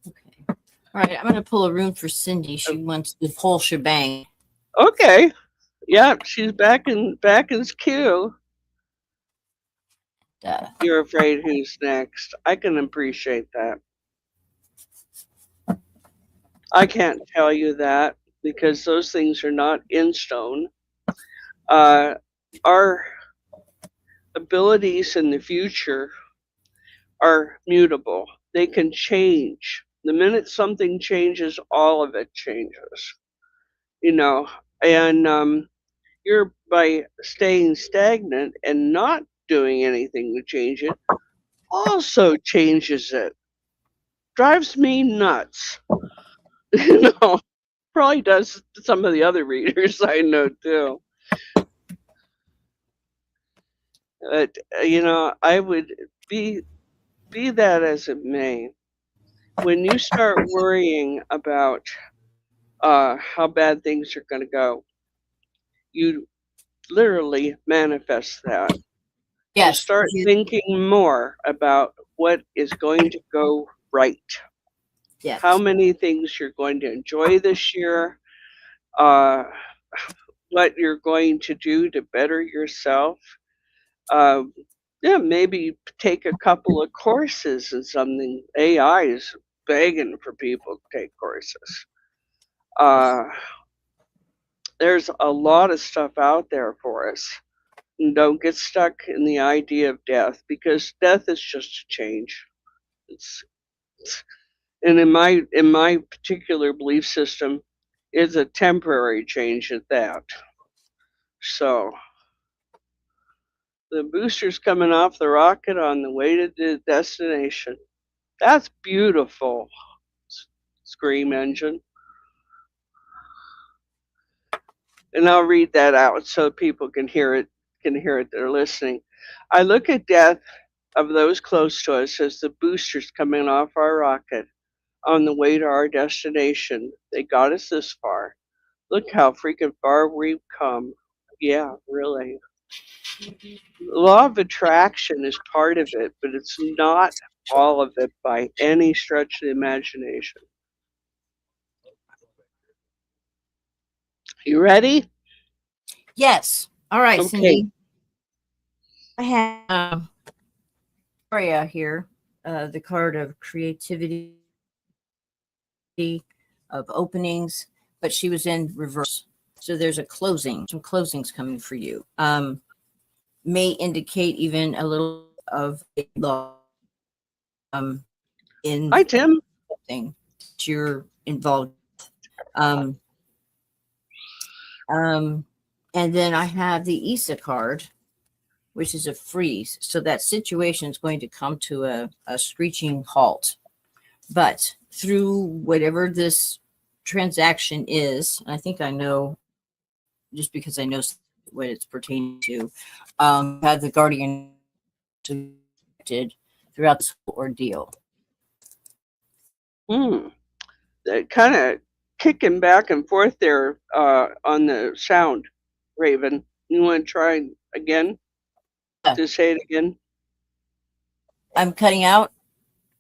Okay. All right. I'm going to pull a room for Cindy. She wants the whole shebang. Okay. Yeah, she's back in queue. You're afraid who's next. I can appreciate that. I can't tell you that because those things are not in stone. Our abilities in the future are mutable. They can change. The minute something changes, all of it changes. You know, and you're by staying stagnant and not doing anything to change it also changes it. Drives me nuts. You know, probably does some of the other readers I know too. But I would be be that as it may. When you start worrying about how bad things are going to go, you literally manifest that. You Yes. start thinking more about what is going to go right, how Yes. many things you're going to enjoy this year, uh, what you're going to do to better yourself. Um, yeah, maybe take a couple of courses and something. AI is begging for people to take courses. Uh, there's a lot of stuff out there for us. And don't get stuck in the idea of death because death is just a change. It's, and in my particular belief system, it's a temporary change at that. So the booster's coming off the rocket on the way to the destination. That's beautiful. Scream engine. And I'll read that out so people can hear it they're listening. I look at death of those close to us as the boosters coming off our rocket on the way to our destination. They got us this far. Look how freaking far we've come. Yeah, really. Law of attraction is part of it, but it's not all of it by any stretch of the imagination. You ready? Yes. All right, Okay. Cindy. I have Aria here, the card of creativity, of openings, but she was in reverse. So there's a closing, some closings coming for you. May indicate even a little of a law in Hi, Tim. something that you're involved with. Um, and then I have the Isa card, which is a freeze. So that situation is going to come to a screeching halt. But through whatever this transaction is, I think I know just because I know what it's pertaining to, have the guardian throughout this whole ordeal. That kind of kicking back and forth there on the sound, Raven. You want to try again? Yeah. Just say it again. I'm cutting out.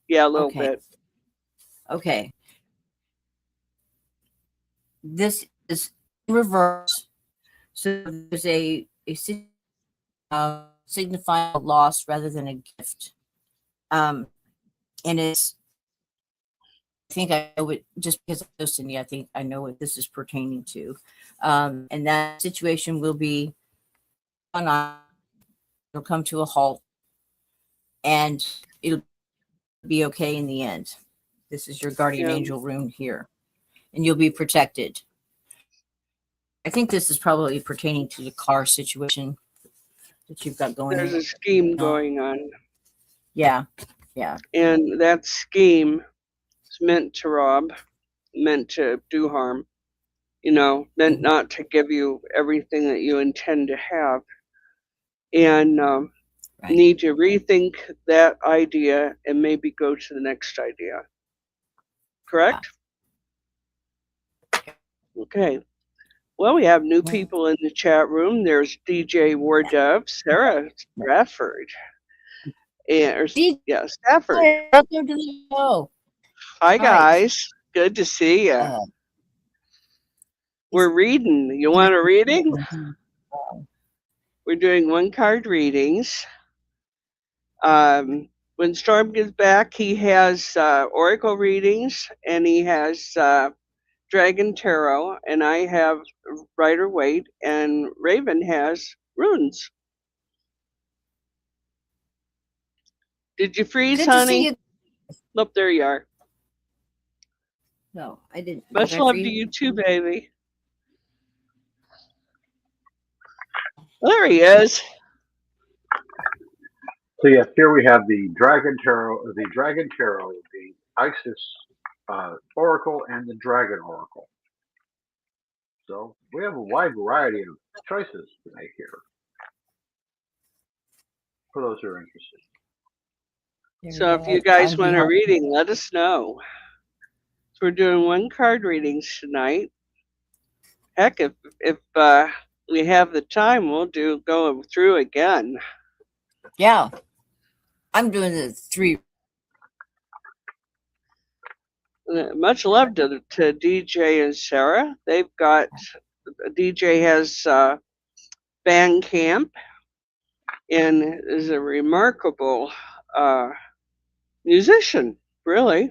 Yeah, a little Okay. bit. Okay. This is reverse. So there's a signifying a loss rather than a gift. And it's, I think I know it just because I know Cindy, I think I know what this is pertaining to. And that situation will be it'll come to a halt and it'll be okay in the end. This is your guardian angel rune here, and you'll be protected. I think this is probably pertaining to the car situation that you've got going on. There's a scheme going on. Yeah. Yeah. And that scheme is meant to rob. meant to do harm, meant not to give you everything that you intend to have. And Right. need to rethink that idea and maybe go to the next idea. Correct? Okay. Well, we have new people in the chat room. There's DJ Wardev, Sarah Stafford, and Stafford. Welcome to the show. Hi Right. guys, good to see you. We're reading. You want a reading? We're doing one card readings. When Storm gets back, he has Oracle readings and he has Dragon Tarot, and I have Rider Waite, and Raven has runes. Did you freeze, Good honey? to see you. Look, there you are. No, I didn't. Much Did I love freeze? to you too, baby. There he is. So yes, here we have the Dragon Tarot, the Isis Oracle, and the Dragon Oracle. So we have a wide variety of choices to make here for those who are interested. So if you guys want a reading, let us know. So we're doing one card readings tonight. Heck, if we have the time, we'll go through again. Yeah, I'm doing the 3. Much love to DJ and Sarah. They've got DJ has Bandcamp and is a remarkable musician. Really,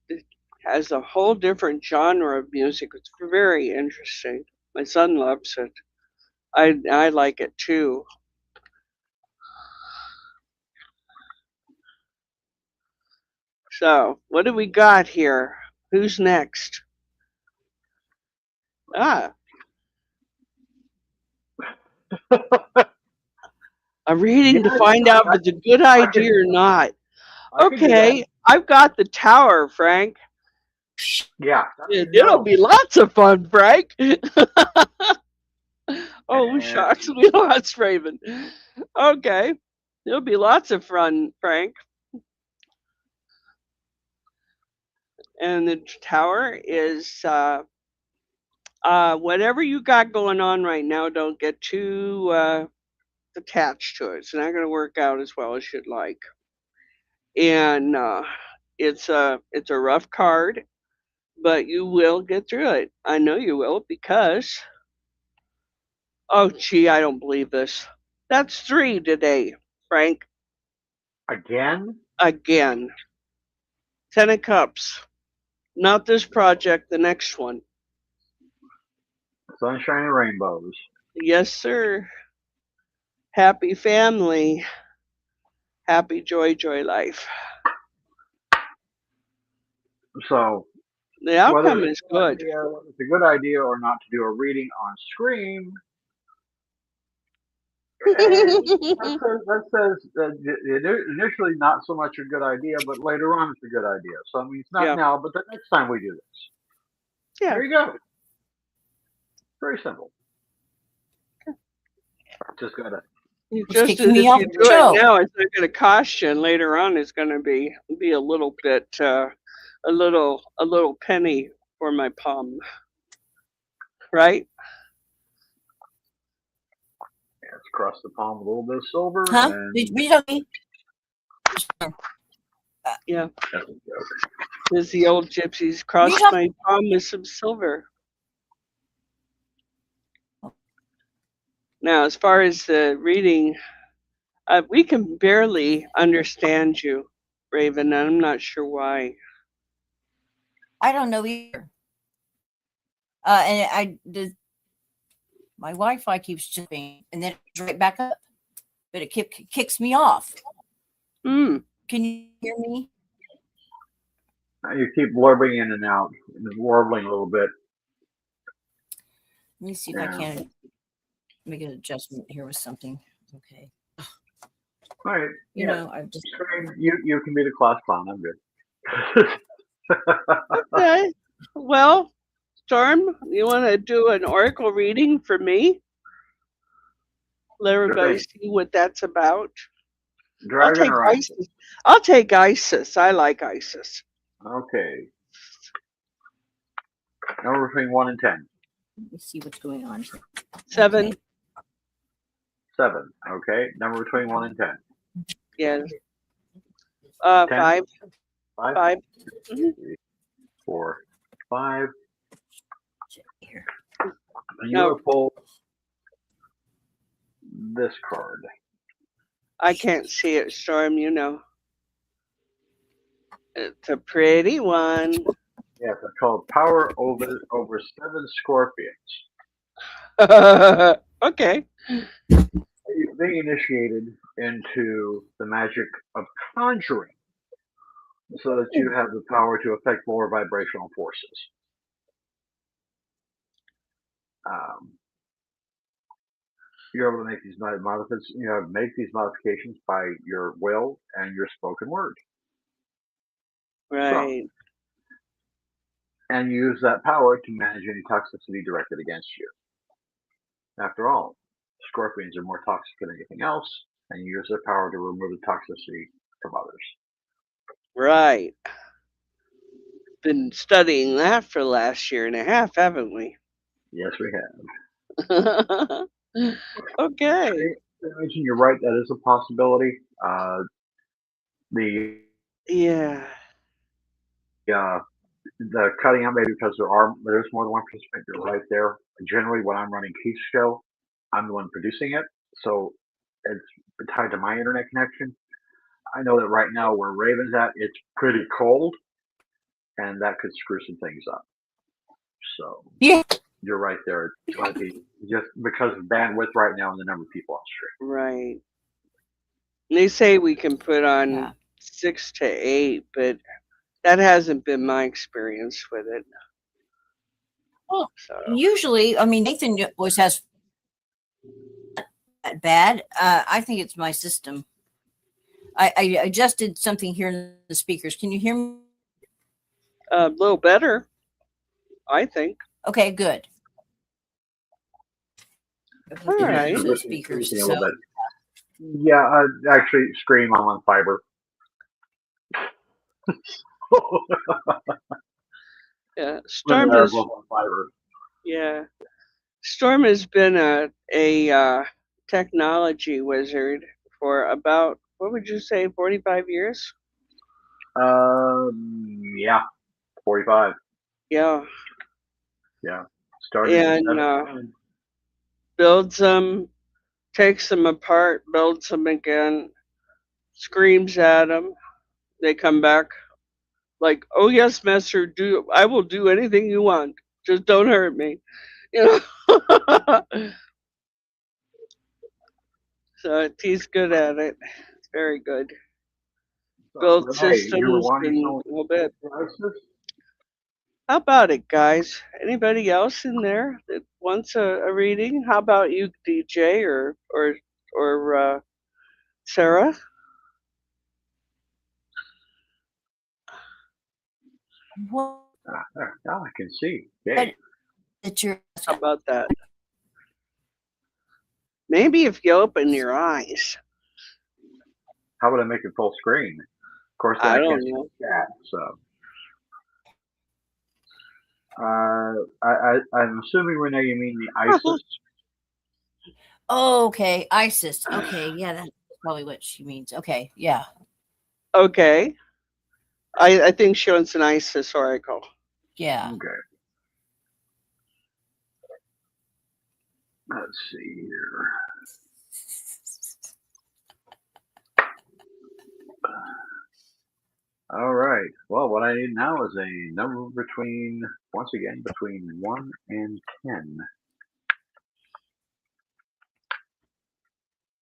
it has a whole different genre of music. It's very interesting. My son loves it. I like it too. So, what do we got here? Who's next? A reading to find out if it's a good idea or not. Okay, I've got the tower, Frank. Yeah. It'll be lots of fun, Frank. Oh, shucks, we lost Raven. Okay, it'll be lots of fun, Frank. And the tower is whatever you got going on right now, don't get too attached to it. It's not going to work out as well as you'd like. And it's a rough card, but you will get through it. I know you will, because oh gee, I don't believe this. That's 3 today, Frank. Again? 10 of Cups. Not this project, the next one. Sunshine and rainbows. Yes, sir. Happy family. Happy joy life. So the outcome is good. Whether it's a good idea or not to do a reading on screen. that says initially not so much a good idea, but later on it's a good idea. So I mean, it's not now, but the next time we do this. Yeah. There you go. Very simple. Just gotta. Just as me if you do it now, it's not going to cost you, and later on, it's going to be a little bit, a little penny for my palm, right? Yeah, let's cross the palm with a little bit of silver. Huh? Yeah. As the old gypsies cross my palm with some silver. Now, as far as the reading, we can barely understand you, Raven, and I'm not sure why. I don't know either. And my Wi-Fi keeps jumping, and then it's right back up, but it kicks me off. Can you hear me? You keep blurbing in and out, and warbling a little bit. Let me see if I can make an adjustment here with something. Okay. All right. You know, I've just you can be the class clown. I'm good. Okay. Well, Storm, you want to do an oracle reading for me? Let Sure everybody thing. see what that's about. I'll Dragon take or Isis? ISIS. I'll take ISIS. I like ISIS. Okay. Number between 1 and 10. Let me see what's going on. 7. Okay. 7. Okay. Number between 1 and 10. Yes. 10. 5. 5. 5. Mhm. 3, 4, 5. Check here. And you No, will pull this card. I can't see it, Storm. You know. It's a pretty one. Yes, it's called Power over 7 Scorpions. Okay. They initiated into the magic of conjuring so that you have the power to affect lower vibrational forces. Um, you're able to make these modifications, make these modifications by your will and your spoken word. So, Right. and use that power to manage any toxicity directed against you. After all, scorpions are more toxic than anything else, and you use their power to remove the toxicity from others. Right. Been studying that for the last year and a half, haven't we? Yes, we have. Okay. Imagine you're right. That is a possibility. The Yeah. uh, the cutting out maybe because there's more than one participant. You're right there. Generally, when I'm running Keith's show, I'm the one producing it, so it's tied to my internet connection. I know that right now where Raven's at, it's pretty cold, and that could screw some things up. So Yeah. you're right there. It might be just because of bandwidth right now and the number of people on stream. Right. They say we can put on Yeah. 6 to 8, but that hasn't been my experience with it. Well, So, usually, I mean, Nathan always has that bad. I think it's my system. I adjusted something here in the speakers. Can you hear me? a little better, I think. Okay, good. All right. So speakers. A So little bit. Yeah, actually, Scream. I'm on fiber. Yeah. When Storm they're has, both on fiber. yeah. Storm has been a technology wizard for about, what would you say, 45 years? Yeah, 45. Yeah. Yeah, started in And 79. builds them, takes them apart, builds them again, screams at them. They come back like, "Oh yes, master, I will do anything you want. Just don't hurt me." You know. So he's good at it. It's very good. So, Build Renee, you were systems wanting and someone a little bit. to ISIS? How about it, guys? Anybody else in there that wants a reading? How about you, DJ or Sarah? what Now I can see. Yay. that you're How about that? Maybe if you open your eyes. How would I make it full screen? Of course, then I I can't don't see know. the chat. So, I'm assuming, Renee, you mean the ISIS? oh, okay, ISIS. Okay, yeah, that's probably what she means. Okay, yeah. Okay. I think she wants an ISIS oracle. Yeah. Okay. Let's see here. All right. Well, what I need now is a number once again, between 1 and 10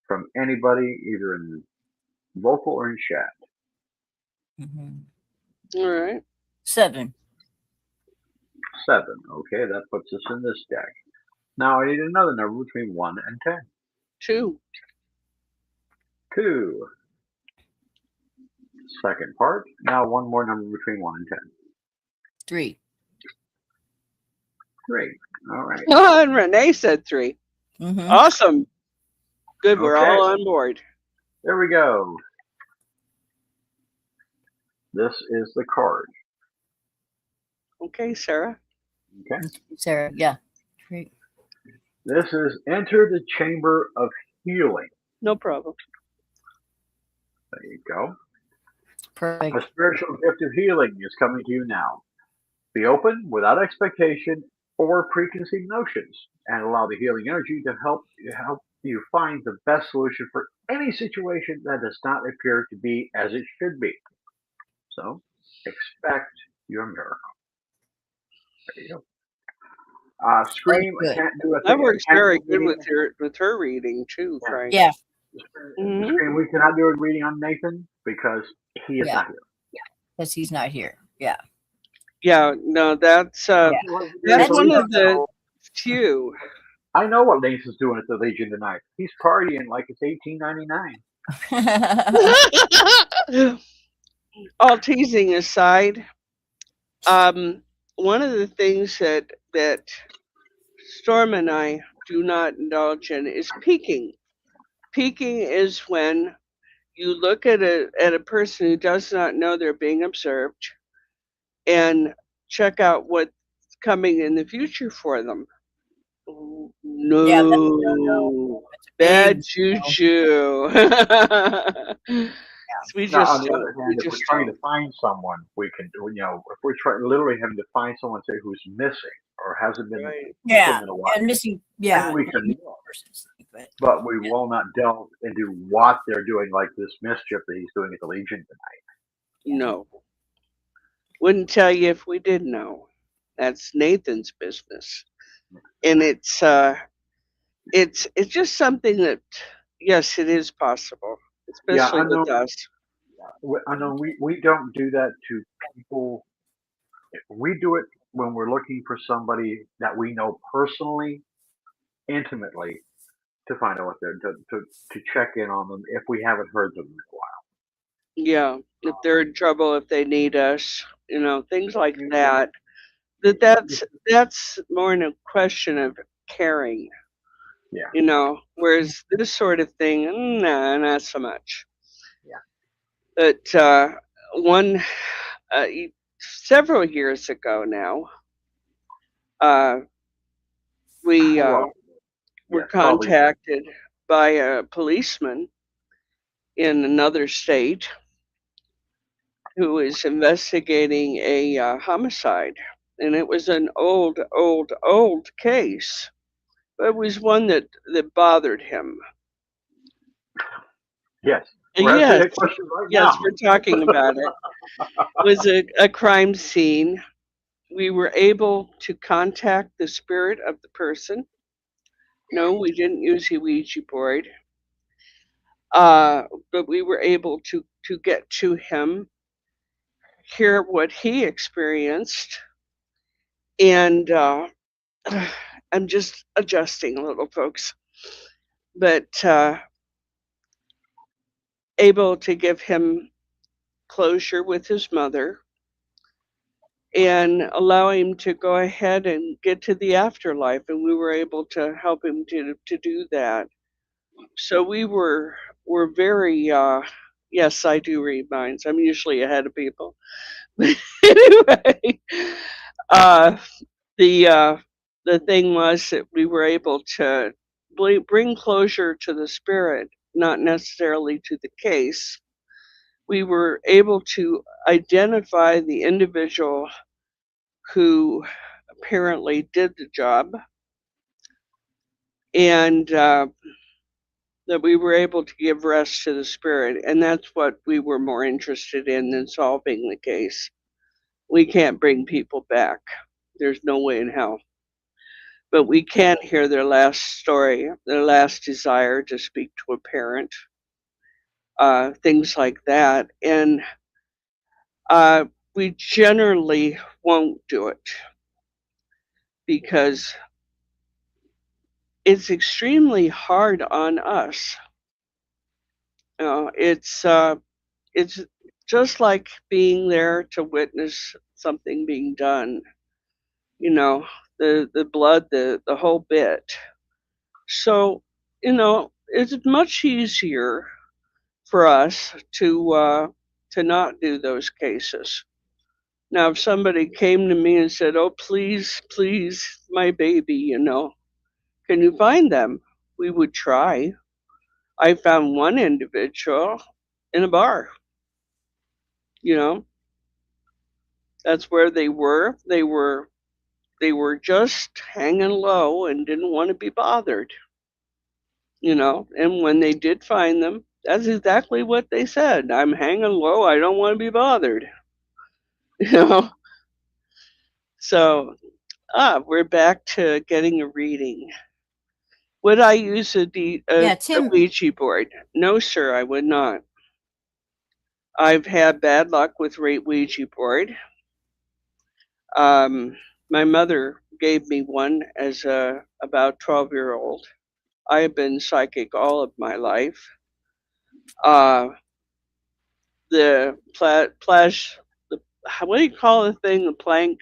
from anybody, either in vocal or in chat. Mm-hmm. All right. 7. 7. Okay, that puts us in this deck. Now I need another number between 1 and 10. 2. 2. Second part. Now one more number between 1 and 10. 3. 3. All right. Oh, and Renee said 3. Mm-hmm. Awesome. Good. We're Okay. all on board. There we go. This is the card. Okay, Sarah. Okay. Sarah, yeah. Great. This is enter the chamber of healing. No problem. There you go. Perfect. A spiritual gift of healing is coming to you now. Be open without expectation or preconceived notions and allow the healing energy to help you find the best solution for any situation that does not appear to be as it should be. So expect your miracle. There you go. That's Scream, I good. can't do a That thing. works I can't very do a good reading. with her reading too, Yeah. Frank. Yeah. Mhm. Scream, we cannot do a reading on Nathan because he is Yeah. not here. Because he's not here. Yeah. Yeah, no, that's Yeah. that's So one we of don't the know. few. I know what Nathan's doing at the Legion tonight. He's partying like it's 1899. All teasing aside, one of the things that Storm and I do not indulge in is peeking. Peeking is when you look at a person who does not know they're being observed and check out what's coming in the future for them. Yeah, that's a no-no. No, That's a bad big no. juju. we Now, on just the other don't. We hand, if we're just trying to don't. find someone, we can do. If we're trying literally having to find someone, say who's missing or hasn't been Right. Yeah. in a while, And missing, then yeah. we can. But But we will not delve into what they're doing, like this mischief that he's doing at the Legion tonight. No, wouldn't tell you if we did know. That's Nathan's business, and it's just something that yes, it is possible, Yeah, especially with us. I know. We don't do that to people. We do it when we're looking for somebody that we know personally, intimately, to find out what they're to check in on them if we haven't heard them in a while. Yeah, if they're in trouble, if they need us, things like You- that. That you- that's more in a question of caring, Yeah, whereas this sort of thing, nah, not so much. yeah. But one several years ago now, uh, we Well, were yes, probably. contacted by a policeman in another state who was investigating a homicide, and it was an old case. But it was one that bothered him. Yes, we're asking Yes, that question right yes, now. we're talking about it. It was a crime scene. We were able to contact the spirit of the person. No, we didn't use a Ouija board, but we were able to get to him, hear what he experienced, and I'm just adjusting a little, folks, but able to give him closure with his mother and allow him to go ahead and get to the afterlife, and we were able to help him to do that. So we're very yes, I do read minds. I'm usually ahead of people. Anyway, uh, the uh, the thing was that we were able to bring closure to the spirit, not necessarily to the case. We were able to identify the individual who apparently did the job, and that we were able to give rest to the spirit. And that's what we were more interested in than solving the case. We can't bring people back, there's no way in hell. But we can hear their last story, their last desire to speak to a parent, things like that. And we generally won't do it because it's extremely hard on us. It's just like being there to witness something being done. you know, the blood, the whole bit. So, it's much easier for us to not do those cases. Now, if somebody came to me and said, "Oh, please, please, my baby, can you find them?" We would try. I found one individual in a bar. You know, that's where they were. They were just hanging low and didn't want to be bothered. And when they did find them, that's exactly what they said. I'm hanging low. I don't want to be bothered. You know. So, we're back to getting a reading. Would I use a Yeah, Tim. Ouija board? No, sir, I would not. I've had bad luck with Ouija board. Um, my mother gave me one as a about 12-year-old. I have been psychic all of my life. Uh, the the what do you call the thing? The plank,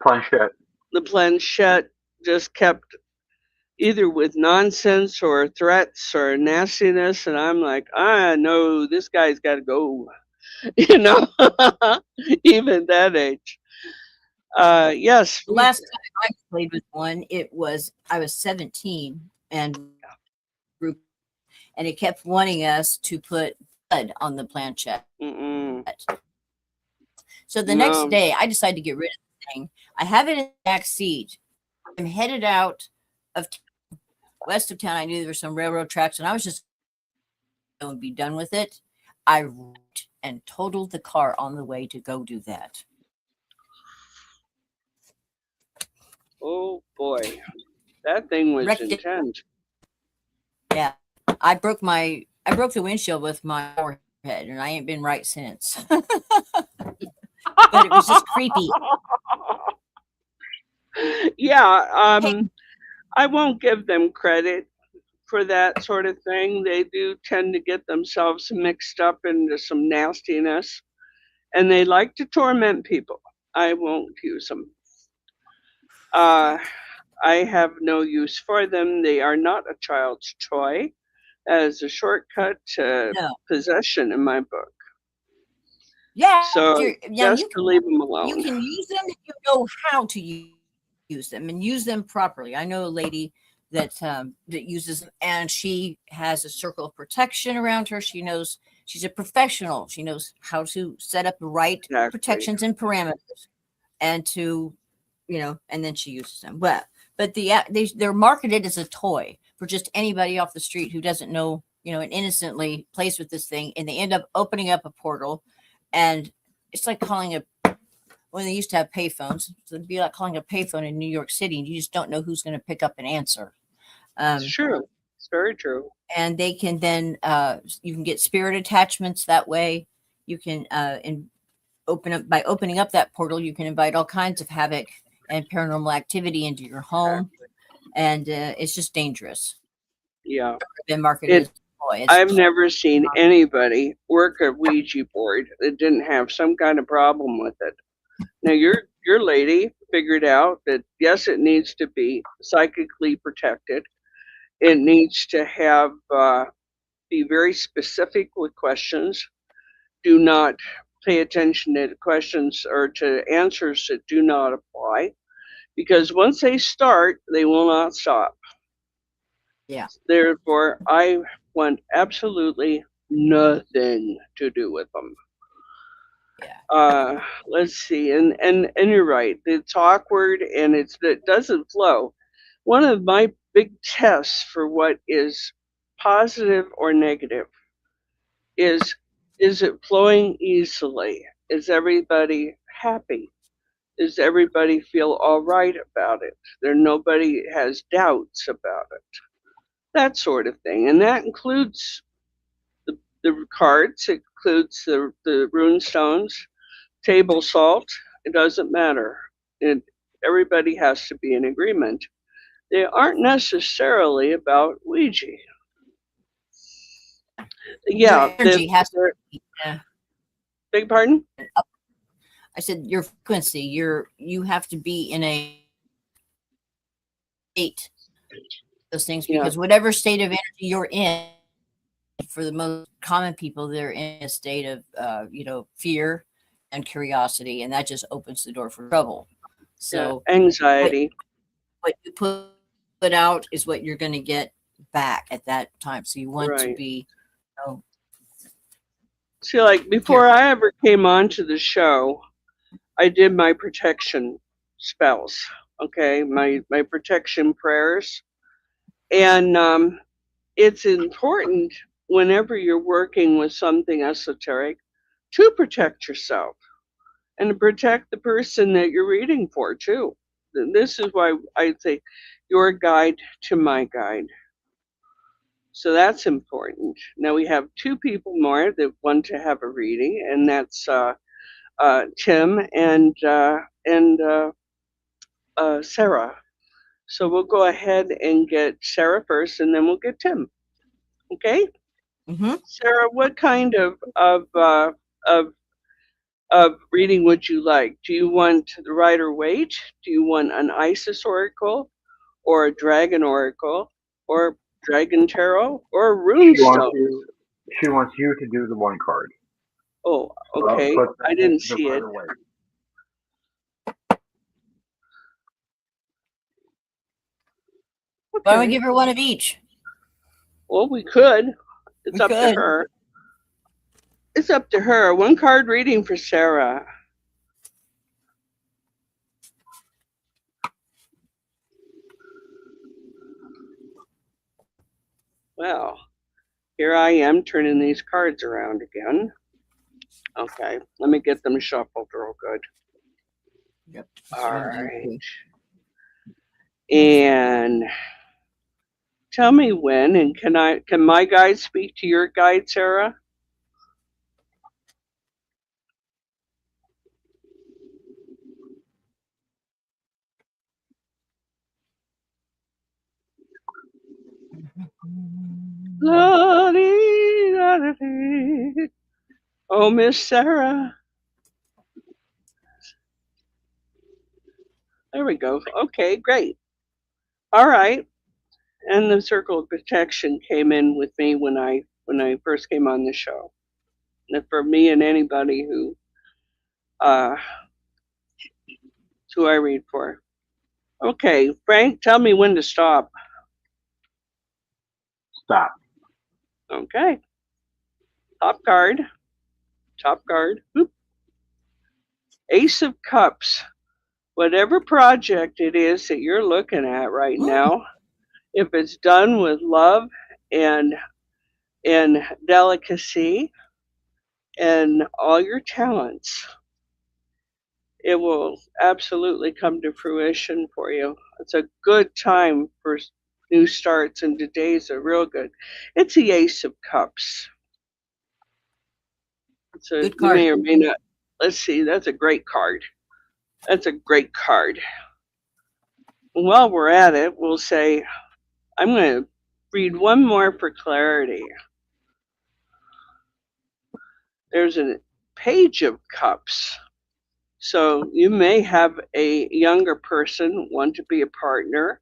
Planchette. the planchette just kept either with nonsense or threats or nastiness, and I'm like, no, this guy's got to go. you know, Even that age. Yes, The last time I played with one, I was 17 and group, and it kept wanting us to put blood on the planchette. mm-mm, So the next no, day, I decided to get rid of the thing. I have it in the back seat. I'm headed out of west of town. I knew there were some railroad tracks, and I was just going to be done with it. I wrecked and totaled the car on the way to go do that. oh boy, that thing was Wrecked it. intense. Yeah, I broke the windshield with my forehead, and I ain't been right since. But it was just creepy. Yeah, Hey, I won't give them credit for that sort of thing. They do tend to get themselves mixed up into some nastiness, and they like to torment people. I won't use them. Uh, I have no use for them. They are not a child's toy. As a shortcut to no, possession in my book. yeah, So now best to leave them you alone. can use them if you know how to use them and use them properly. I know a lady that uses them, and she has a circle of protection around her. She knows she's a professional. She knows how to set up the right Exactly. protections and parameters, and and then she uses them. But they're marketed as a toy for just anybody off the street who doesn't know, and innocently plays with this thing, and they end up opening up a portal, and it's like calling when they used to have payphones. So it'd be like calling a payphone in New York City, and you just don't know who's going to pick up and answer. It's true. It's very true. And they can then you can get spirit attachments that way. You can opening up that portal, you can invite all kinds of havoc and paranormal activity into your home, and it's just dangerous. Yeah. Been marketed as a toy. I've never seen anybody work a Ouija board that didn't have some kind of problem with it. Now your lady figured out that yes, it needs to be psychically protected. It needs to have be very specific with questions. Do not pay attention to questions or to answers that do not apply, because once they start, they will not stop. Yeah. Therefore, I want absolutely nothing to do with them. Yeah. Let's see, and you're right. It's awkward and it doesn't flow. One of my big tests for what is positive or negative is it flowing easily? Is everybody happy? Does everybody feel all right about it? Nobody has doubts about it. That sort of thing. And that includes the cards, it includes the rune stones, table salt. It doesn't matter. Everybody has to be in agreement. They aren't necessarily about Ouija. Your Yeah, energy has to be beg pardon? I said your frequency, you have to be in a state, those things, Yeah. because whatever state of energy you're in, for the most common people, they're in a state of fear and curiosity, and that just opens the door for trouble. So Anxiety. what you put out is what you're going to get back at that time. So you want to Right. be, See, like before I ever came onto the show, I did my protection spells. Okay, my protection prayers, and it's important whenever you're working with something esoteric to protect yourself and to protect the person that you're reading for too. This is why I say your guide to my guide. So that's important. Now we have two people more that want to have a reading, and that's Tim and Sarah. So we'll go ahead and get Sarah first, and then we'll get Tim. Okay, mm-hmm. Sarah, what kind of of reading would you like? Do you want the Rider Waite? Do you want an Isis Oracle, or a Dragon Oracle, or Dragon Tarot, or a She wants Runestone? you. She wants you to do the one card. Oh, okay. Put I didn't the see it. right away. Why don't we Okay. give her one of each? Well, we could. It's We up to could. her. It's up to her. One card reading for Sarah. Well, here I am turning these cards around again. Okay, let me get them shuffled real good. Yep. All right. And tell me when, and can my guide speak to your guide, Sarah? Oh, Miss Sarah. There we go. Okay, great. All right. And the circle of protection came in with me when I first came on the show. And for me and anybody uh who I read for. Okay, Frank, tell me when to stop. Stop. Okay. Top card. Top card. Oop. Ace of Cups. Whatever project it is that you're looking at right now, if it's done with love and delicacy and all your talents, it will absolutely come to fruition for you. It's a good time for new starts, and today's a real good. It's the Ace of Cups. So Good you card. may or may not. Let's see. That's a great card. That's a great card. While we're at it, we'll say I'm going to read one more for clarity. There's a Page of Cups. So you may have a younger person want to be a partner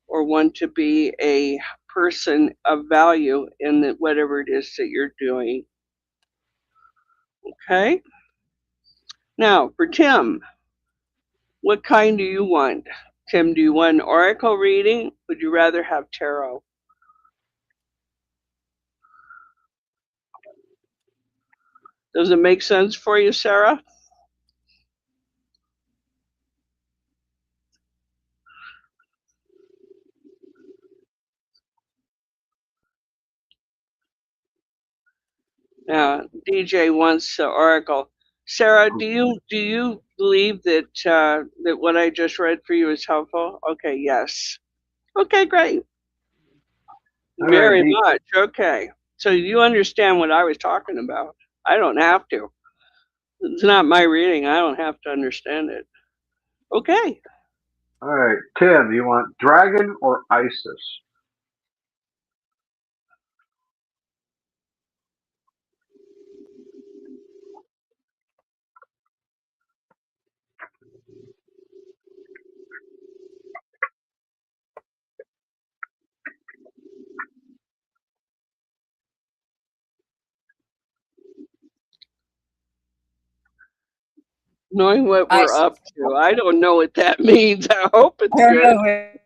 or want to be a person of value in whatever it is that you're doing. Okay? Now, for Tim, what kind do you want? Tim, do you want an oracle reading? Would you rather have tarot? Does it make sense for you, Sarah? DJ wants the oracle. Sarah, do you believe that that what I just read for you is helpful? Okay, yes. Okay, great. All right, Very much. Okay. So you understand what I was talking about. I don't have to. It's not my reading. I don't have to understand it. Okay. All right, Tim. You want dragon or Isis? knowing what we're ISIS. up to. I don't know what that means. I hope it's I don't good.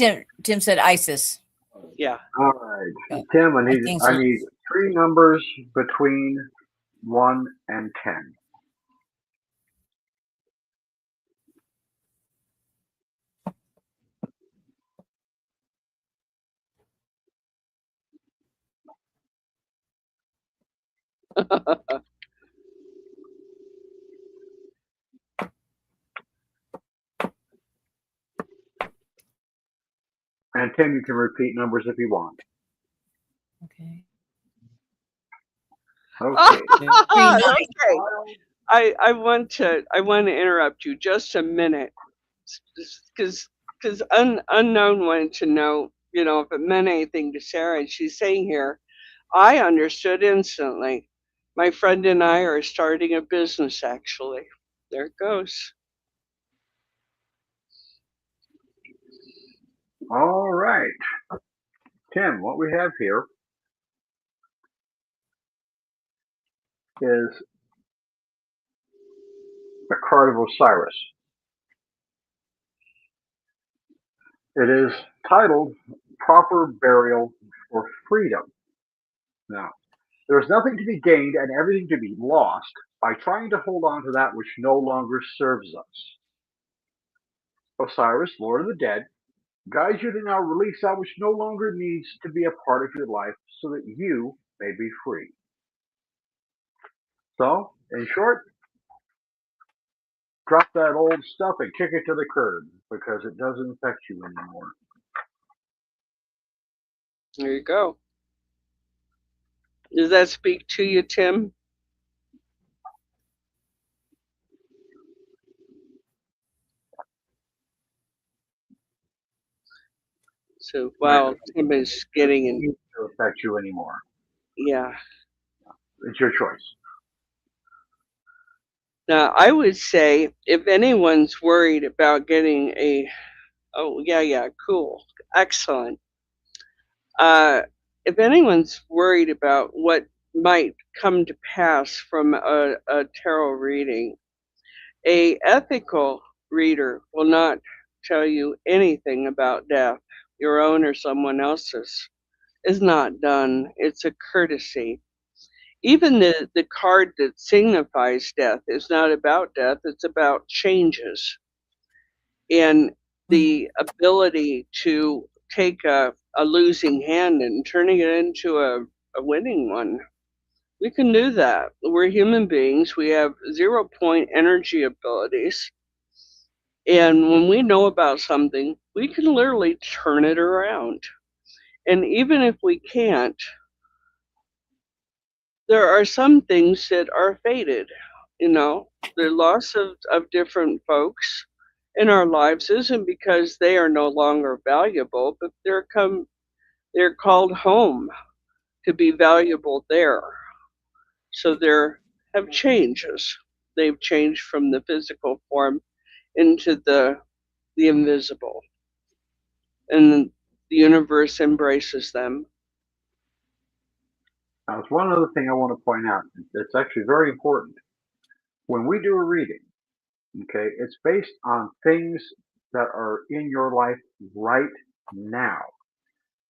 know. Tim said ISIS. Yeah. All right, Yeah. Tim. I think so. need 3 numbers between 1 and 10. And Tim, you can repeat numbers if you want. Okay. Okay. Okay. I want to interrupt you just a minute, because unknown wanted to know, if it meant anything to Sarah, and she's saying here, I understood instantly. My friend and I are starting a business, actually. There it goes. All right. Tim, what we have here is the card of Osiris. It is titled Proper Burial for Freedom. Now, there is nothing to be gained and everything to be lost by trying to hold on to that which no longer serves us. Osiris, Lord of the Dead, guides you to now release that which no longer needs to be a part of your life so that you may be free. So, in short, drop that old stuff and kick it to the curb because it doesn't affect you anymore. There you go. Does that speak to you, Tim? So, wow, Tim is getting in. It doesn't need to affect you anymore. Yeah. It's your choice. Now, I would say if anyone's worried about getting cool, excellent. If anyone's worried about what might come to pass from a tarot reading, a ethical reader will not tell you anything about death, your own or someone else's. Is not done. It's a courtesy. Even the card that signifies death is not about death, it's about changes and the ability to take a losing hand and turning it into a winning one. We can do that. We're human beings. We have 0 point energy abilities. And when we know about something, we can literally turn it around. And even if we can't, there are some things that are fated. The loss of different folks in our lives isn't because they are no longer valuable, but they're called home to be valuable there. So there have changes. They've changed from the physical form into the invisible. And the universe embraces them. Now, there's one other thing I want to point out. It's actually very important. When we do a reading, okay, it's based on things that are in your life right now.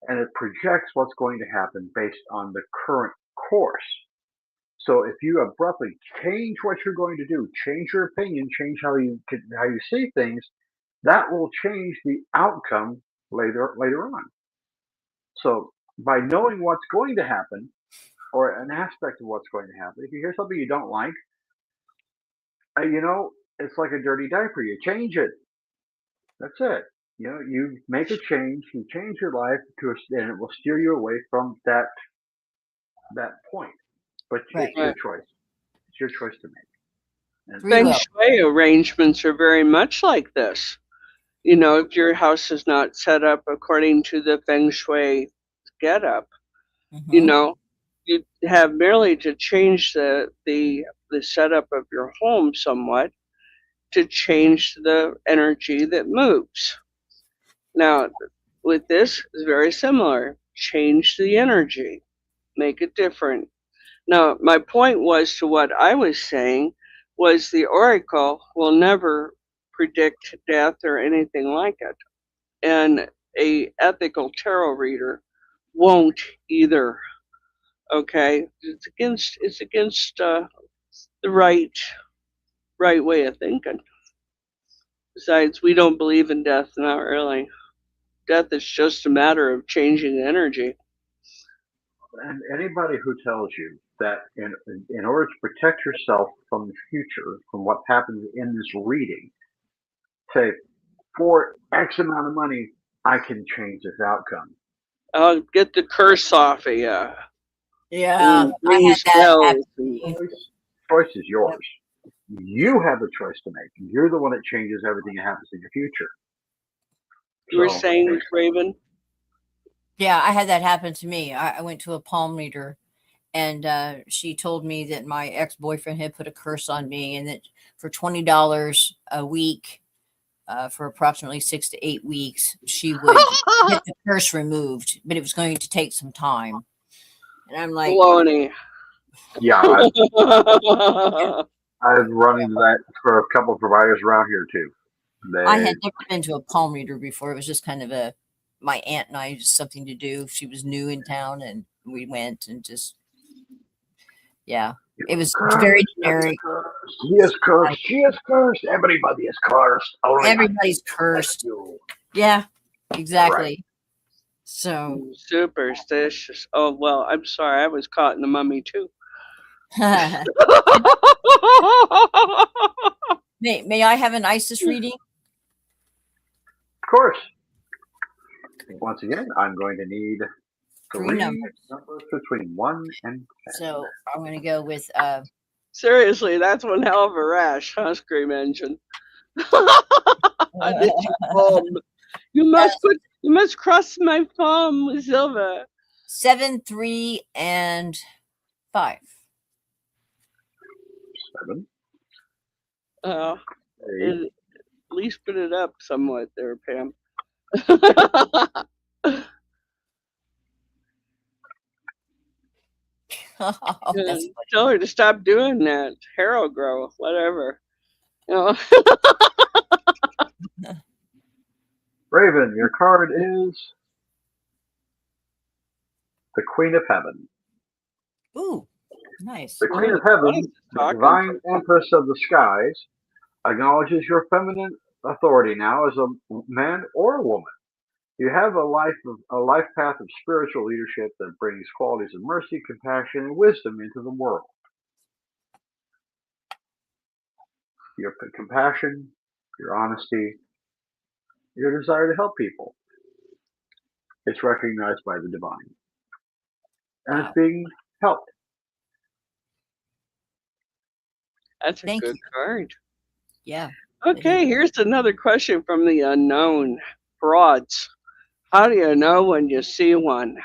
And it projects what's going to happen based on the current course. So if you abruptly change what you're going to do, change your opinion, change how you see things, that will change the outcome later on. So by knowing what's going to happen, or an aspect of what's going to happen, if you hear something you don't like, it's like a dirty diaper. You change it. That's it. You make a change. You change your life and it will steer you away from that point. But it's your choice. It's your choice to make. And Feng Shui arrangements are very much like this. If your house is not set up according to the Feng Shui getup, you have merely to change the setup of your home somewhat to change the energy that moves. Now, with this, it's very similar. Change the energy, make it different. Now, my point was to what I was saying was the oracle will never predict death or anything like it, and a ethical tarot reader won't either. Okay, it's against the right way of thinking. Besides, we don't believe in death, not really. Death is just a matter of changing energy. And anybody who tells you that in order to protect yourself from the future, from what happens in this reading, say, for X amount of money, I can change this outcome. I'll get the curse off of you. Yeah, I Ring had that happen spells. to me. Choice is yours. You have a choice to make. You're the one that changes everything that happens in your future. You were So, saying, Raven? Yeah, I had that happen to me. I went to a palm reader, and she told me that my ex-boyfriend had put a curse on me, and that for $20 a week, for approximately 6 to 8 weeks, she would get the curse removed, but it was going to take some time. And I'm like, Baloney. yeah, I've run into that for a couple of providers around here too. I They, had never been to a palm reader before. It was just kind of my aunt and I, just something to do. She was new in town, and we went and just, yeah, it was very generic. He is cursed. She is cursed. Everybody is cursed. Only Everybody's cursed. you. Yeah, exactly. So, Superstitious. Oh, well, I'm sorry. I was caught in the mummy, too. may I have an ISIS reading? Of course. Once again, I'm going to need Three numbers. numbers between 1 and 10. So I'm going to go with Seriously, that's one hell of a rash, huh, Scream Engine? I did you bomb. You must cross my palm, Silver. 7, 3, and 5. 7, Uh, 8, at least put it up somewhat there, Pam. Oh, that's Tell her to stop doing that. Hair will grow, whatever. You know? Raven, your card is the Queen of Heaven. Ooh, nice. The Queen Oh, of Heaven, nice the talking. divine empress of the skies, acknowledges your feminine authority now as a man or a woman. You have a life path of spiritual leadership that brings qualities of mercy, compassion, and wisdom into the world. Your compassion, your honesty, your desire to help people. It's recognized by the divine. And Wow. it's being helped. That's a Thank good you. card. Yeah. Okay, here's another question from the unknown. Frauds. How do you know when you see one?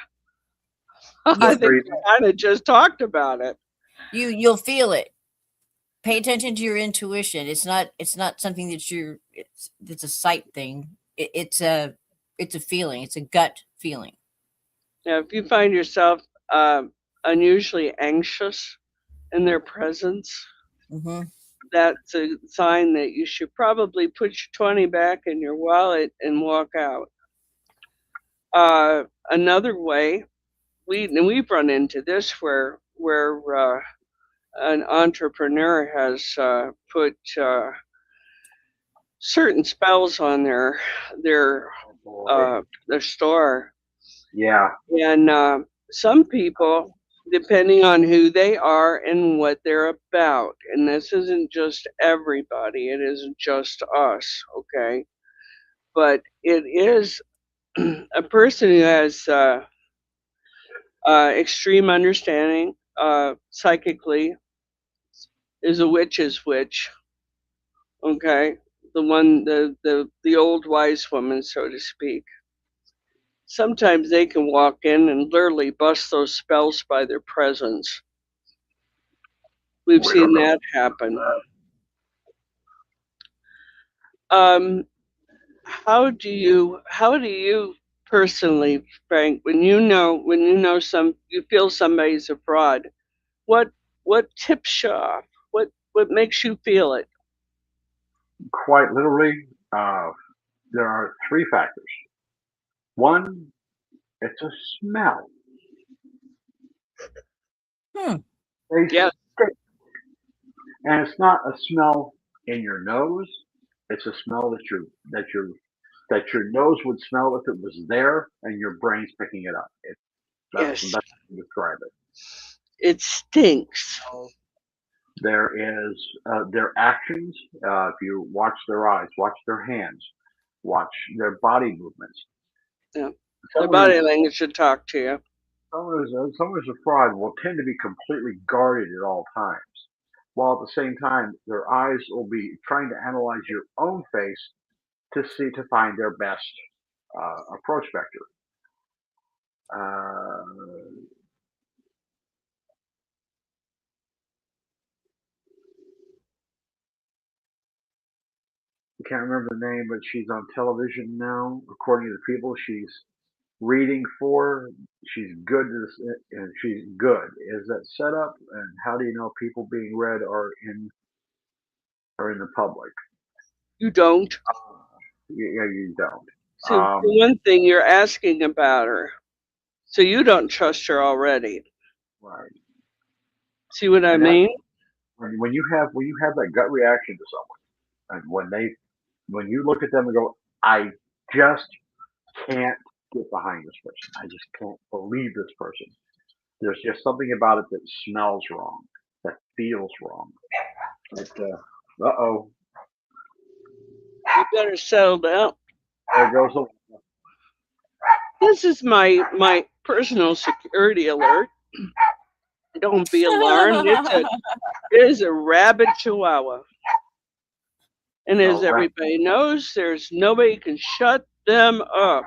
I think we kind of just talked about it. You'll feel it. Pay attention to your intuition. It's not something that it's a sight thing. It's a feeling. It's a gut feeling. Now, if you find yourself unusually anxious in their presence, Mm-hmm. that's a sign that you should probably put your 20 back in your wallet and walk out. Another way, we've run into this where an entrepreneur has put certain spells on their their store, Yeah. and some people, depending on who they are and what they're about, and this isn't just everybody, it isn't just us, okay, but it is a person who has extreme understanding psychically, is a witch's witch, okay, the old wise woman, so to speak. Sometimes they can walk in and literally bust those spells by their presence. We've seen that happen. Um, how do you personally, Frank, when you feel somebody's a fraud, what what tips you off? What makes you feel it? Quite literally, there are three factors. One, it's a smell. Hmm. They Yeah. stink. And it's not a smell in your nose. It's a smell that your nose would smell if it was there, and your brain's picking it up. That's the Yes. best way to describe it. It stinks. There is their actions. If you watch their eyes, watch their hands, watch their body movements. Yeah. Their Someone body who's language should talk to you. someone who's a fraud will tend to be completely guarded at all times, while at the same time their eyes will be trying to analyze your own face to find their best approach vector. Uh, I can't remember the name, but she's on television now. According to the people she's reading for, she's good to this, and she's good. Is that set up? And how do you know people being read are in the public? You don't. Yeah, you don't. So for one thing, you're asking about her. So you don't trust her already. Right. See what I And that mean? when you have that gut reaction to someone, and when you look at them and go, I just can't get behind this person. I just can't believe this person. There's just something about it that smells wrong, that feels wrong. Uh-oh, You better settle down. there goes the. This is my personal security alert. Don't be alarmed. It is a rabid chihuahua. And as Oh, everybody knows, there's nobody can shut them up.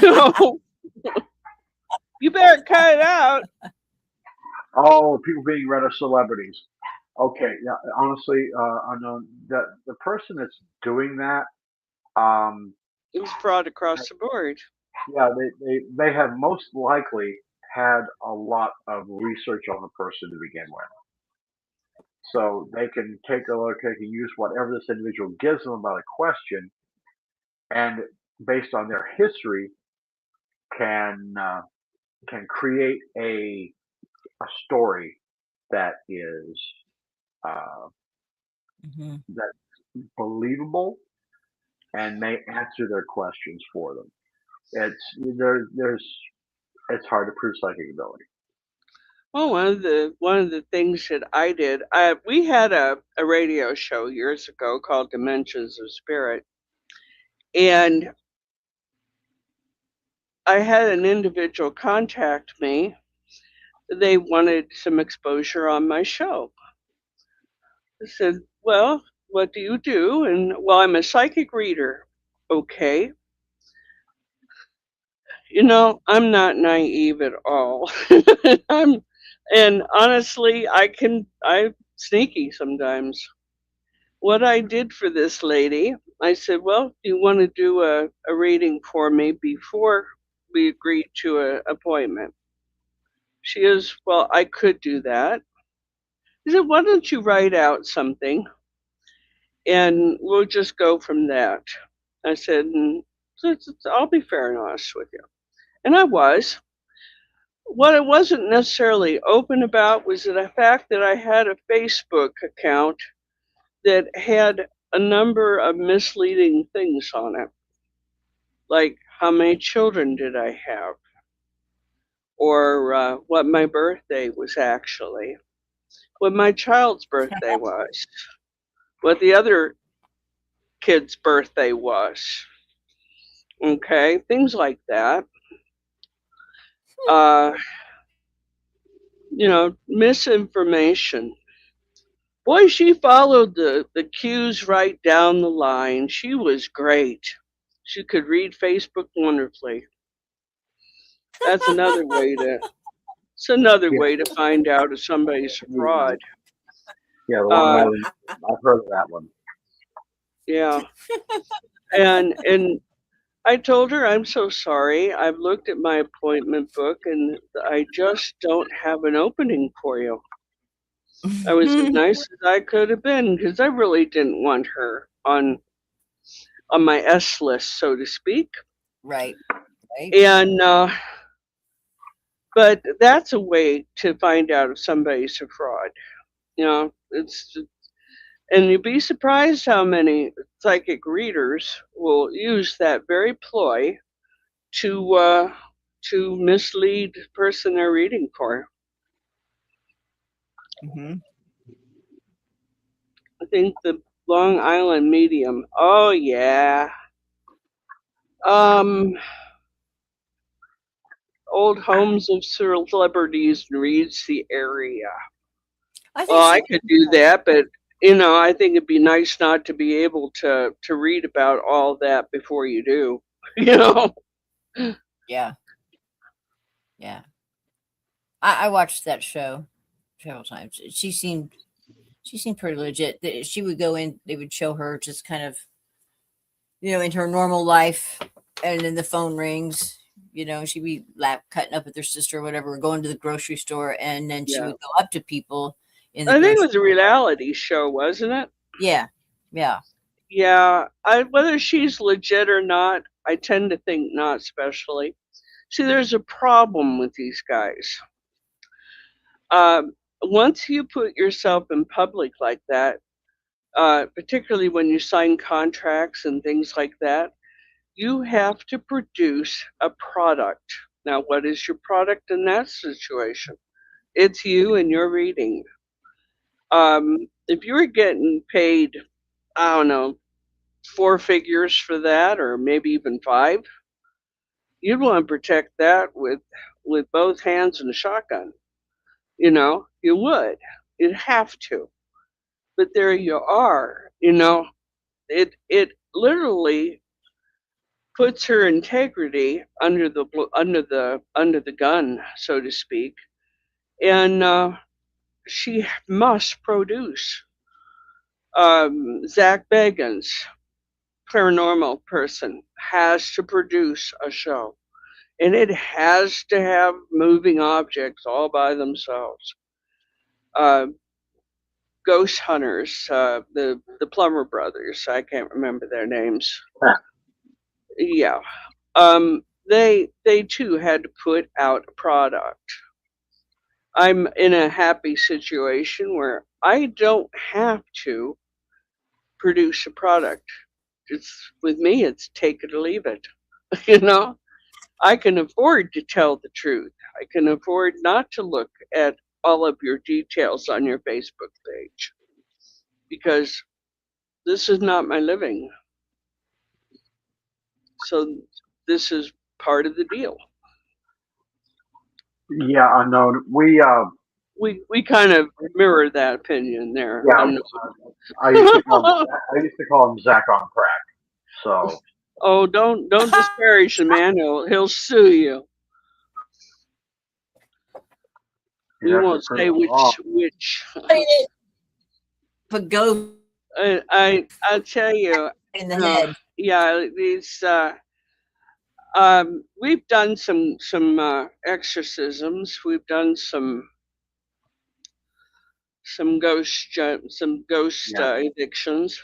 So you better cut it out. oh, people being read are celebrities. Okay, yeah, honestly, I know that the person that's doing that, um, It was fraud across the board. yeah, they have most likely had a lot of research on the person to begin with. So they can take a look, they can use whatever this individual gives them about a question, and based on their history, can can create a story that is uh, Mhm. that's believable and may answer their questions for them. There's it's hard to prove psychic ability. Well, one of the things that I did, we had a radio show years ago called Dimensions of Spirit, and I had an individual contact me. They wanted some exposure on my show. I said, "Well, what do you do?" And well, I'm a psychic reader. Okay, I'm not naive at all. I'm, and honestly, I'm sneaky sometimes. What I did for this lady, I said, well, do you want to do a reading for me before we agreed to an appointment? She goes, well, I could do that. I said, why don't you write out something and we'll just go from that. I said, I'll be fair and honest with you. And I was. What I wasn't necessarily open about was the fact that I had a Facebook account that had a number of misleading things on it, like how many children did I have, or what my birthday was actually, what my child's birthday was, what the other kid's birthday was. Okay, things like that. Uh, misinformation. Boy, she followed the cues right down the line. She was great. She could read Facebook wonderfully. That's another way to It's another Yeah, way to find out if somebody's a yeah, fraud. yeah. The Long Uh, Island. I've heard of that one. yeah, and I told her I'm so sorry. I've looked at my appointment book and I just don't have an opening for you. I was as nice as I could have been because I really didn't want her on my S list, so to speak. Right. Right. And but that's a way to find out if somebody's a fraud. You know, and you'd be surprised how many psychic readers will use that very ploy to mislead the person they're reading for. Mm-hmm. I think the Long Island medium. Oh yeah. Um, old homes of celebrities reads the area. I think Well, I she could do that, but I think it'd be nice not to be able to read about all that before you do. You know. Yeah. Yeah. I watched that show several times. She seemed pretty legit. She would go in, they would show her just kind of, into her normal life, and then the phone rings, she'd be cutting up with her sister or whatever, or going to the grocery store, and then she Yeah. would go up to people in the I think it grocery was a reality show, wasn't it? Yeah. Yeah. Yeah. Whether she's legit or not, I tend to think not, especially. See, there's a problem with these guys. Once you put yourself in public like that, particularly when you sign contracts and things like that, you have to produce a product. Now, what is your product in that situation? It's you and your reading. If you were getting paid, I don't know, four figures for that, or maybe even five, you'd want to protect that with both hands and a shotgun. You would. You'd have to. But there you are. It literally puts her integrity under the gun, so to speak, and she must produce. Zach Bagans, paranormal person, has to produce a show, and it has to have moving objects all by themselves. Uh, Ghost hunters, the Plumber brothers, I can't remember their names. Yeah, they too had to put out a product. I'm in a happy situation where I don't have to produce a product. It's with me, it's take it or leave it. you know, I can afford to tell the truth. I can afford not to look at all of your details on your Facebook page because this is not my living. So this is part of the deal. Yeah, I know. We kind of mirror that opinion there. Yeah, I used to call him, I used to call him Zach on crack. So Oh, don't disparage the man. He'll sue you. he'd We actually won't prove say it wrong. which. But go I tell you, in the head. yeah, these we've done some exorcisms. We've done some ghost Yeah. evictions,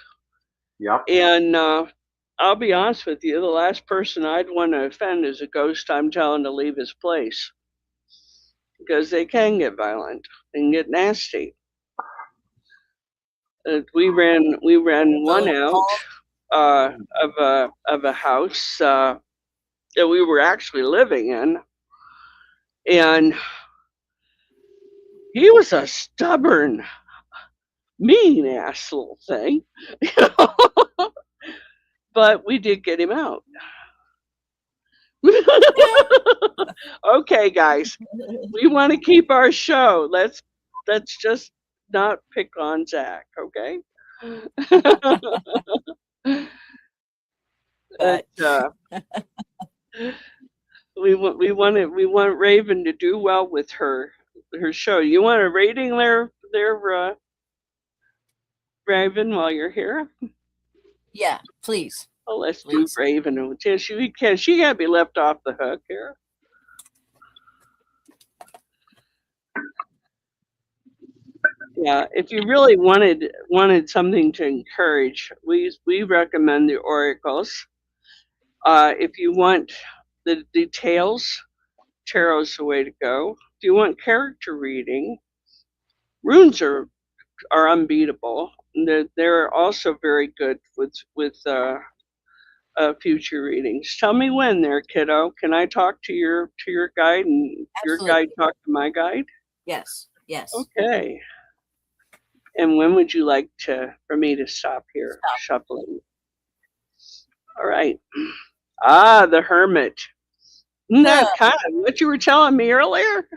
Yep. and I'll be honest with you, the last person I'd want to offend is a ghost I'm telling to leave his place because they can get violent and get nasty. We ran one So out Paul, of a house that we were actually living in, and he was a stubborn, mean ass little thing, but we did get him out. Okay, guys, we want to keep our show. Let's just not pick on Zach, okay? But but we want Raven to do well with her show. You want a rating there, Raven, while you're here? yeah, please. Oh, let's do Please. Raven. She can't be left off the hook here. Yeah, if you really wanted something to encourage, we recommend the oracles. If you want the details, tarot's the way to go. If you want character reading, runes are unbeatable. They're also very good with future readings. Tell me when, there, kiddo. Can I talk to your guide and your guide Absolutely. talk to my guide? Yes. Yes. Okay. And when would you like for me to stop here Stop. shuffling? All right. Ah, the Hermit. Isn't that kind of what you were telling me earlier?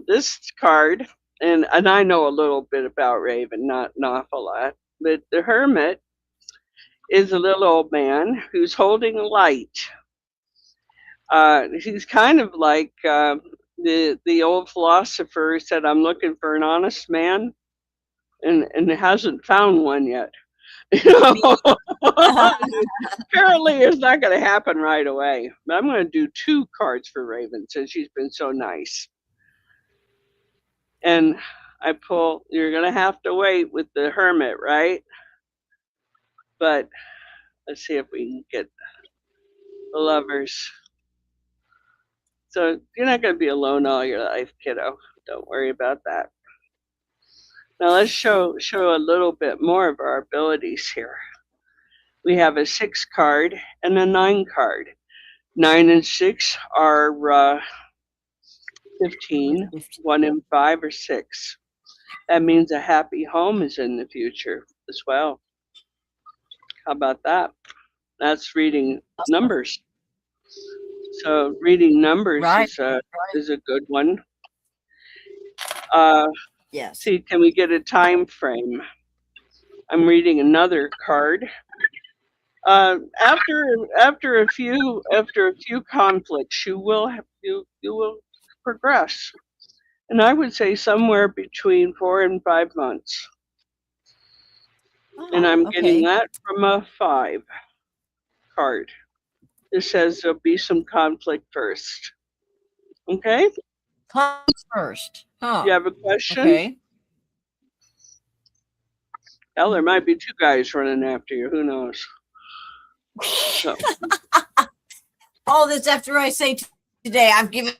This card, and I know a little bit about Raven, not an awful lot, but the Hermit is a little old man who's holding a light. He's kind of like the old philosopher who said, "I'm looking for an honest man," and hasn't found one yet. You know, apparently it's not going to happen right away. But I'm going to do 2 cards for Raven since she's been so nice. And I pull. You're going to have to wait with the Hermit, right? But let's see if we can get the Lovers. So you're not going to be alone all your life, kiddo. Don't worry about that. Now let's show a little bit more of our abilities here. We have a 6 card and a 9 card. 9 and 6 are 15. 1 and 5 are 6. That means a happy home is in the future as well. How about that? That's reading numbers. So reading numbers Right. is a good one. Yes. See, can we get a time frame? I'm reading another card. After a few conflicts, you will progress, and I would say somewhere between 4 and 5 months. And I'm getting that from a 5 card. This says there'll be some conflict first. Okay. Conflict first. Huh. You have a question? Okay. Hell, there might be 2 guys running after you. Who knows? So. All this after I say today, I've given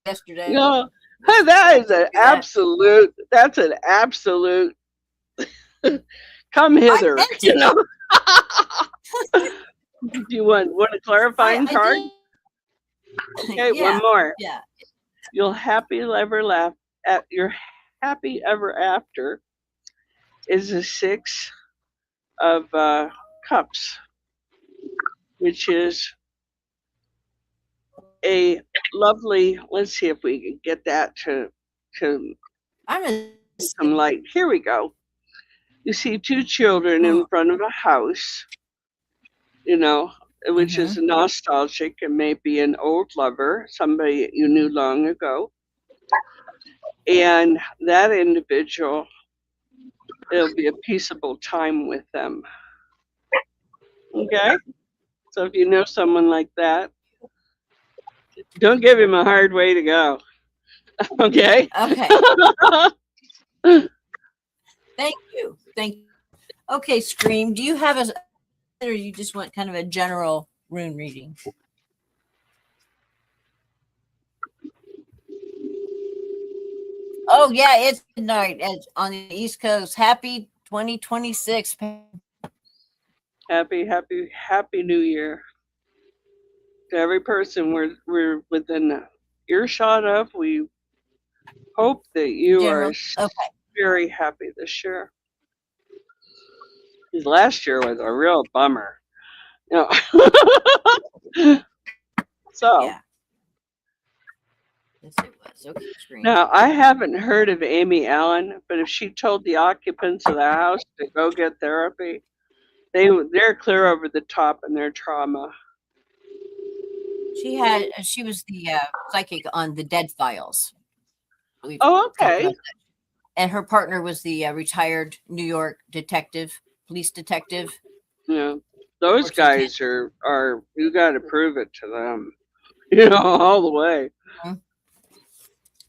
yesterday. No, that is an absolute. That's an absolute. Come hither, you know. Do you want a clarifying card? Okay, yeah. one more. Yeah. Your happy ever after is a 6 of cups, which is a lovely. Let's see if we can get that to some light. Here we go. You see 2 children in front of a house, you know, which is nostalgic and maybe an old lover, somebody you knew long ago. And that individual, it'll be a peaceable time with them. Okay? So if you know someone like that, don't give him a hard way to go. Okay? Okay. Thank you. Okay, Scream, do you have or you just want kind of a general rune reading? Oh yeah, it's midnight on the East Coast. Happy 2026. Happy New Year to every person we're within earshot of. We hope that you are very happy this year. Because last year was a real bummer. You know. So. Yeah. Yes, it was. Okay, now, I haven't heard of Amy Allen, but if she told the occupants of the house to go get therapy, they're clear over the top in their trauma. She was the psychic on the Dead Files. Oh, okay. And her partner was the retired New York police detective. Yeah, those guys are you got to prove it to them, you know, all the way.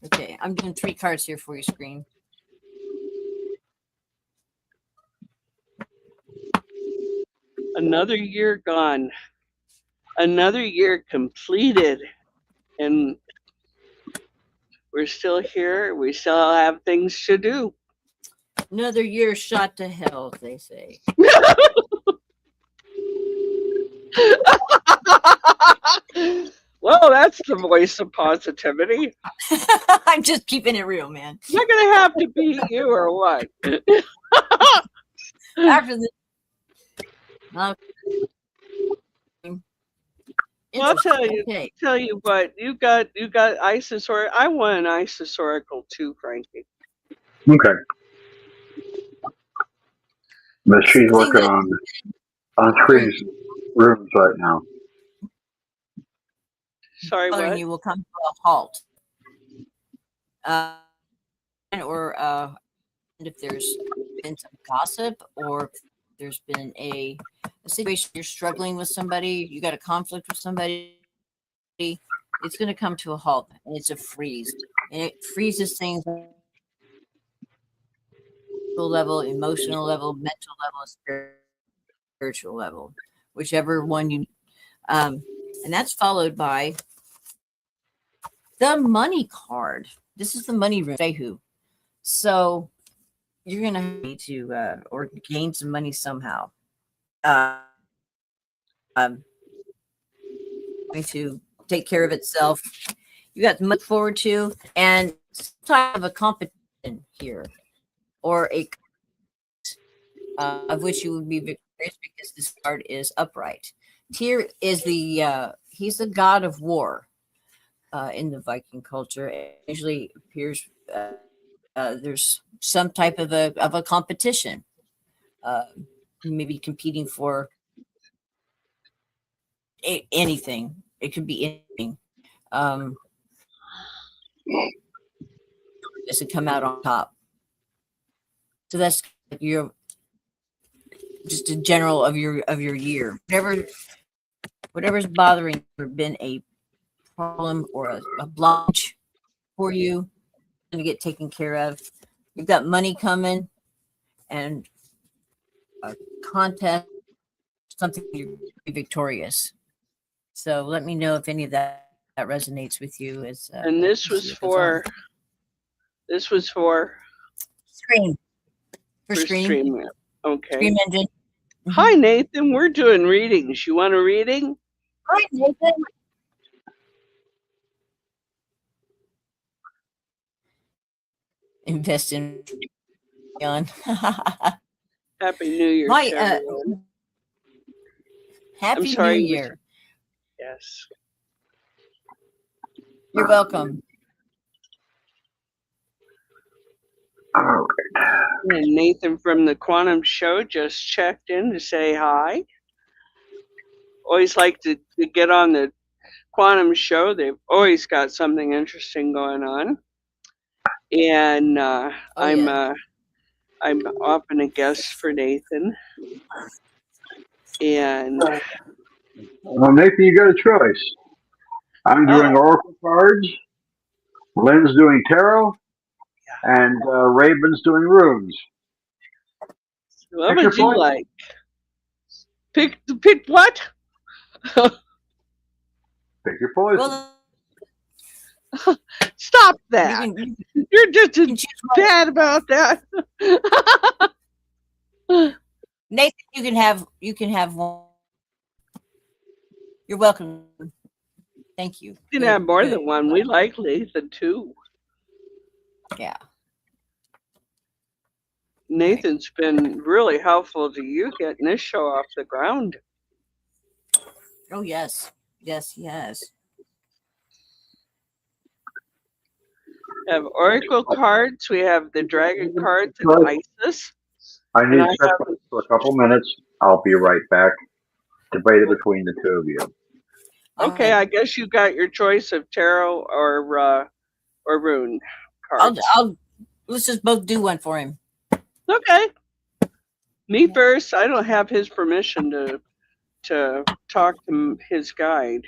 Okay, I'm doing 3 cards here for you, screen. Another year gone. Another year completed. And we're still here. We still have things to do. Another year shot to hell, they say. Well, that's the voice of positivity. I'm just keeping it real, man. Am I going to have to beat you or what? After this, Well, I'll tell you, okay. tell you what, you got isosoric. I want an isosorical too, Frankie. Okay. But she's Thing working that on 3 rooms right now. Sorry, bothering what? you will come to a halt. Or if there's been some gossip, or if there's been a situation you're struggling with somebody, you got a conflict with somebody, it's going to come to a halt, and it's a freeze, and it freezes things level, emotional level, mental level, spiritual level, whichever one you. And that's followed by the money card. This is the money room. Who? So you're going to need to or gain some money somehow. Going to take care of itself. You got much forward to, and some type of a competition here, or a of which you would be victorious because this card is upright. Tyr is the he's the god of war in the Viking culture. It usually appears there's some type of a competition, maybe competing for anything. It could be anything. Just to come out on top. So that's your just a general of your year. Whatever's bothering you or been a problem or a blockage for you, going to get taken care of. You've got money coming and a contest, something you're victorious. So let me know if any of that resonates with you. As And this was for Scream. For Scream. Stream. Okay. Scream Engine. Hi, Nathan. We're doing readings. You want a reading? Hi, Nathan. Invest in on. Happy New Year My, to everyone. Happy I'm sorry. New Year. Yes. You're welcome. All right. And Nathan from the Quantum Show just checked in to say hi. Always like to get on the Quantum Show. They've always got something interesting going on. And I'm often a guest for Nathan. And Well, Nathan, you got a choice. I'm doing oracle cards. Lynn's doing tarot, and Raven's doing runes. what Pick would your you poison. like? Pick what? Pick your poison. Well, Stop that. You're just bad about that. Nathan, you can have one. You're welcome. Thank you. You can have more than one. We like Nathan too. Yeah. Nathan's been really helpful to you getting this show off the ground. Oh yes. Yes, he has. We have Oracle cards. We have the Dragon cards and Isis. I need And I separate for a couple minutes. I'll be right back. Debate it between the two of you. Okay, I guess you got your choice of tarot or rune cards. Let's just both do one for him. Okay. Me first. I don't have his permission to talk to his guide.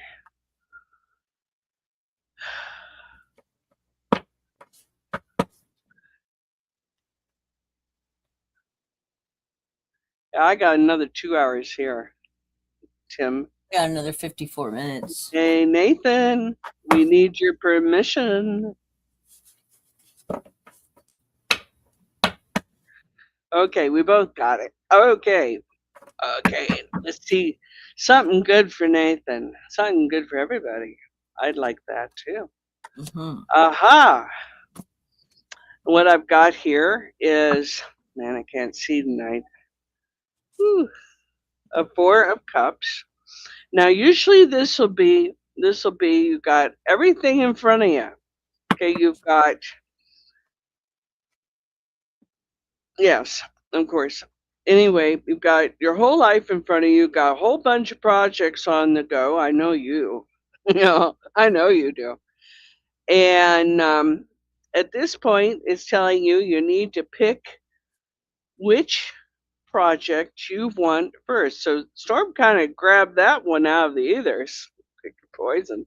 I got another 2 hours here, Tim. Got another 54 minutes. Hey, Nathan, we need your permission. Okay, we both got it. Okay, let's see. Something good for Nathan. Something good for everybody. I'd like that too. Mm-hmm. Aha! What I've got here is, man, I can't see tonight. Whew, a 4 of Cups. Now, usually this will be you got everything in front of you. Okay, you've got, yes, of course. Anyway, you've got your whole life in front of you, got a whole bunch of projects on the go. I know you. I know you do. And at this point, it's telling you you need to pick which project you want first. So Storm kind of grabbed that one out of the ethers. Pick your poison.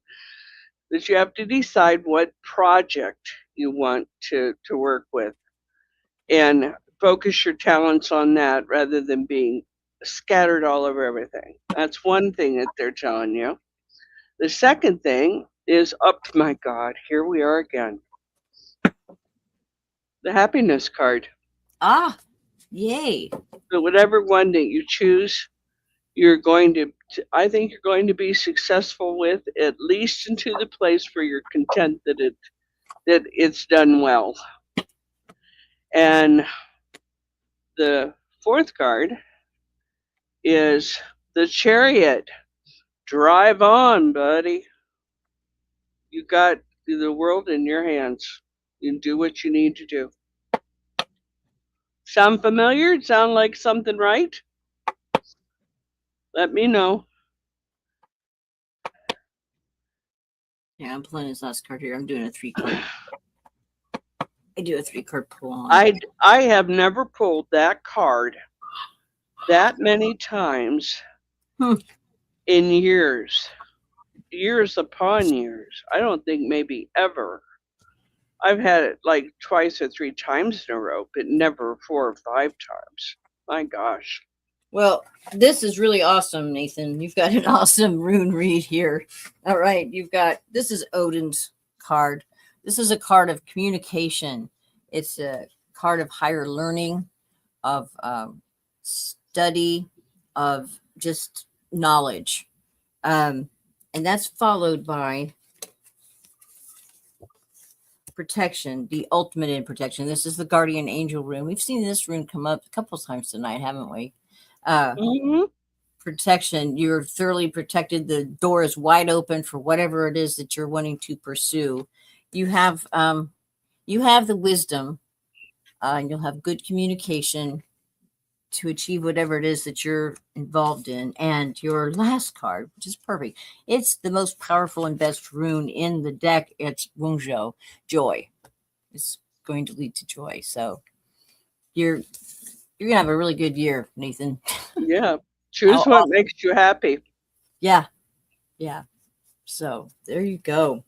That you have to decide what project you want to work with and focus your talents on that rather than being scattered all over everything. That's one thing that they're telling you. The second thing is, oh my God, here we are again. The happiness card. Ah, yay. So whatever one that you choose, you're going to, I think you're going to be successful with, at least into the place where you're content that it's done well. And the fourth card is the Chariot. Drive on, buddy. You got the world in your hands. You do what you need to do. Sound familiar? Sound like something right? Let me know. Yeah, I'm pulling this last card here. I'm doing a 3-card. I do a 3-card pull on. I have never pulled that card that many times in years upon years. I don't think maybe ever. I've had it like twice or 3 times in a row, but never 4 or 5 times. My gosh. Well, this is really awesome, Nathan. You've got an awesome rune read here. All right, this is Odin's card. This is a card of communication. It's a card of higher learning, of study, of just knowledge. And that's followed by protection, the ultimate in protection. This is the guardian angel rune. We've seen this rune come up a couple times tonight, haven't we? Protection. You're thoroughly protected. The door is wide open for whatever it is that you're wanting to pursue. You have the wisdom, and you'll have good communication to achieve whatever it is that you're involved in. And your last card, which is perfect, it's the most powerful and best rune in the deck. It's Wungzhou, joy. It's going to lead to joy. So you're gonna have a really good year, Nathan. Yeah. Choose what makes you happy. Yeah. So there you go.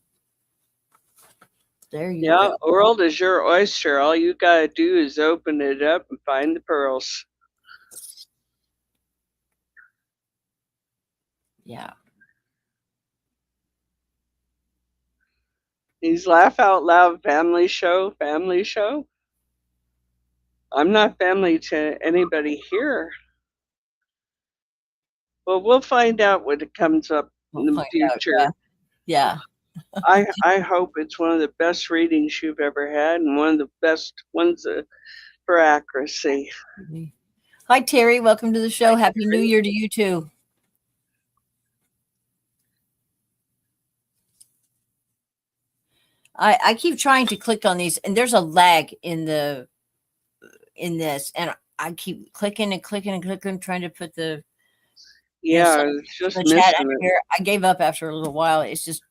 Yeah, world is your oyster. All you gotta do is open it up and find the pearls. Yeah. These laugh out loud family show. I'm not family to anybody here. Well, we'll find out when it comes up in the future. Yeah. I hope it's one of the best readings you've ever had and one of the best ones for accuracy. Hi, Terry. Welcome to the show. Happy New Year to you too. I keep trying to click on these, and there's a lag in this, and I keep clicking and clicking and clicking, trying to put the it's just the missing chat it. here. I gave up after a little while. It's just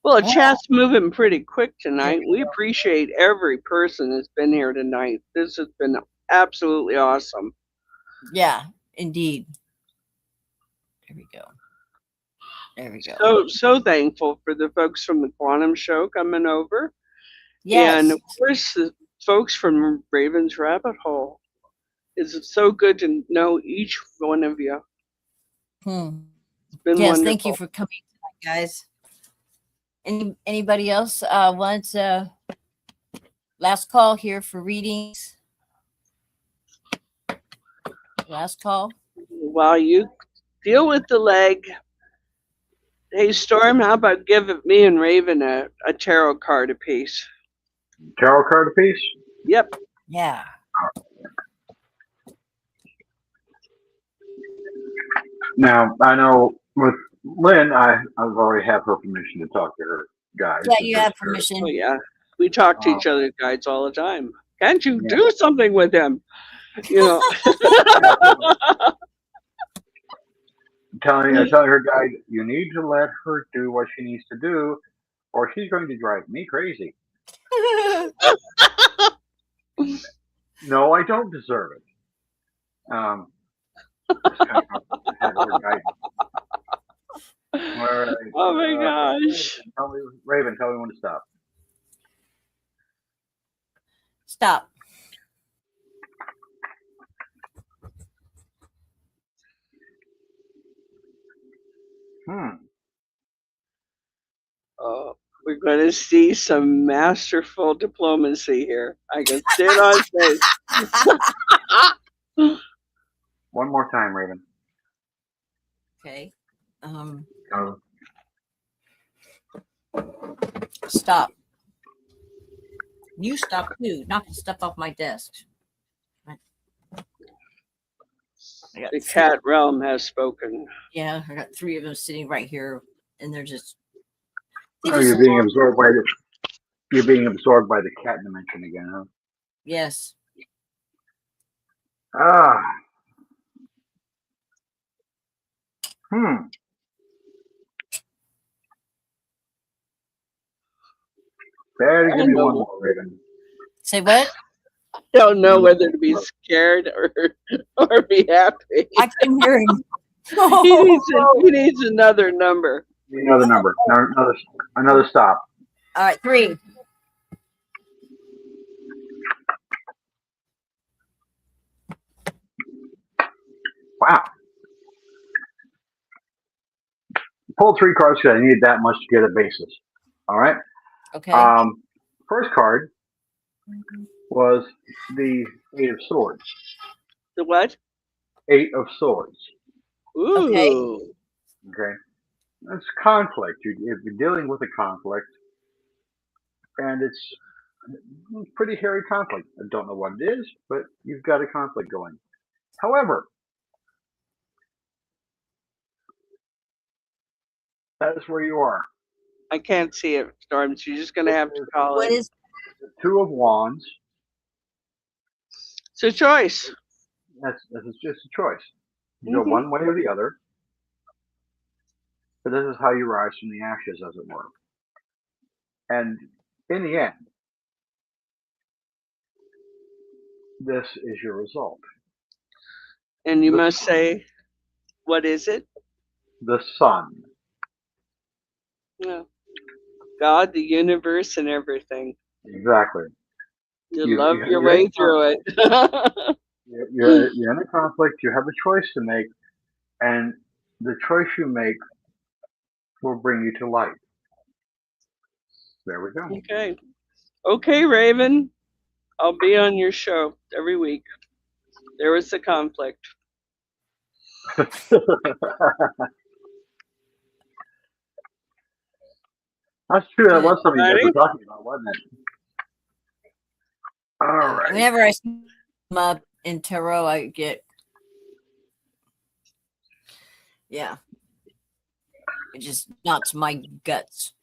the chat's moving pretty quick tonight. We appreciate every person that's been here tonight. This has been absolutely awesome. Yeah, indeed. There we go. So thankful for the folks from the Quantum Show coming over. Yes. And of course, the folks from Raven's Rabbit Hole. It's so good to know each one of you. It's been Yes, wonderful. thank you for coming tonight, guys. Anybody else wants last call here for readings? Last call. While you deal with the leg, hey Storm, how about give me and Raven a tarot card apiece? Tarot card apiece? Yep. Yeah. Now, I know with Lynn, I've already have her permission to talk to her guys. Yeah, you have permission. Oh yeah. We talk to each other guides all the time. Can't you do something with him? You know. telling her guide, you need to let her do what she needs to do, or she's going to drive me crazy. No, I don't deserve it. Just kind of have her guide. All right. Oh my gosh. Raven, tell me when to stop. Stop. Oh, we're going to see some masterful diplomacy here. I can see it on face. One more time, Raven. Okay. Oh. Stop. You stop too. Knocking stuff off my desk. The cat realm has spoken. Yeah, I got 3 of them sitting right here, and they're just. Oh, you're being absorbed by the. You're being absorbed by the cat dimension again, huh? Yes. Ah. Better give me one more, Raven. Say what? I don't know whether to be scared or be happy. I can hear him. He needs another number. Another number. Another stop. All right, 3. Wow. Pulled 3 cards because I needed that much to get a basis. All right. Okay. First card was the 8 of Swords. The what? 8 of Swords. Ooh. Okay. That's conflict. You're dealing with a conflict, and it's pretty hairy conflict. I don't know what it is, but you've got a conflict going. However, that is where you are. I can't see it, Storm. So you're just going to have to call What it. is The 2 of Wands. It's a choice. That's just a choice. You go one way or the other. But this is how you rise from the ashes, as it were. And in the end, this is your result. And you must say, what is it? The sun. Yeah. God, the universe, and everything. Exactly. You love your way through it. You're in a conflict. You have a choice to make, and the choice you make will bring you to light. There we go. Okay, Raven. I'll be on your show every week. There was the conflict. That's true. That was something you guys were talking about, wasn't it? All right. Whenever I see them up in tarot, I get, it just knocks my guts.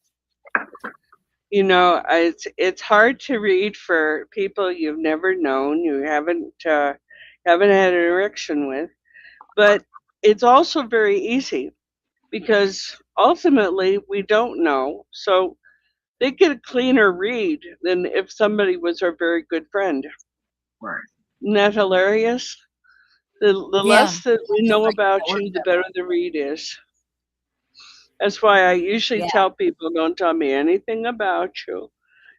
You know, it's hard to read for people you've never known, you haven't had an interaction with, but it's also very easy because ultimately we don't know, so they get a cleaner read than if somebody was our very good friend. Right. Isn't that hilarious? The less that we know about you, the better the read is. That's why I usually tell people, don't tell me anything about you,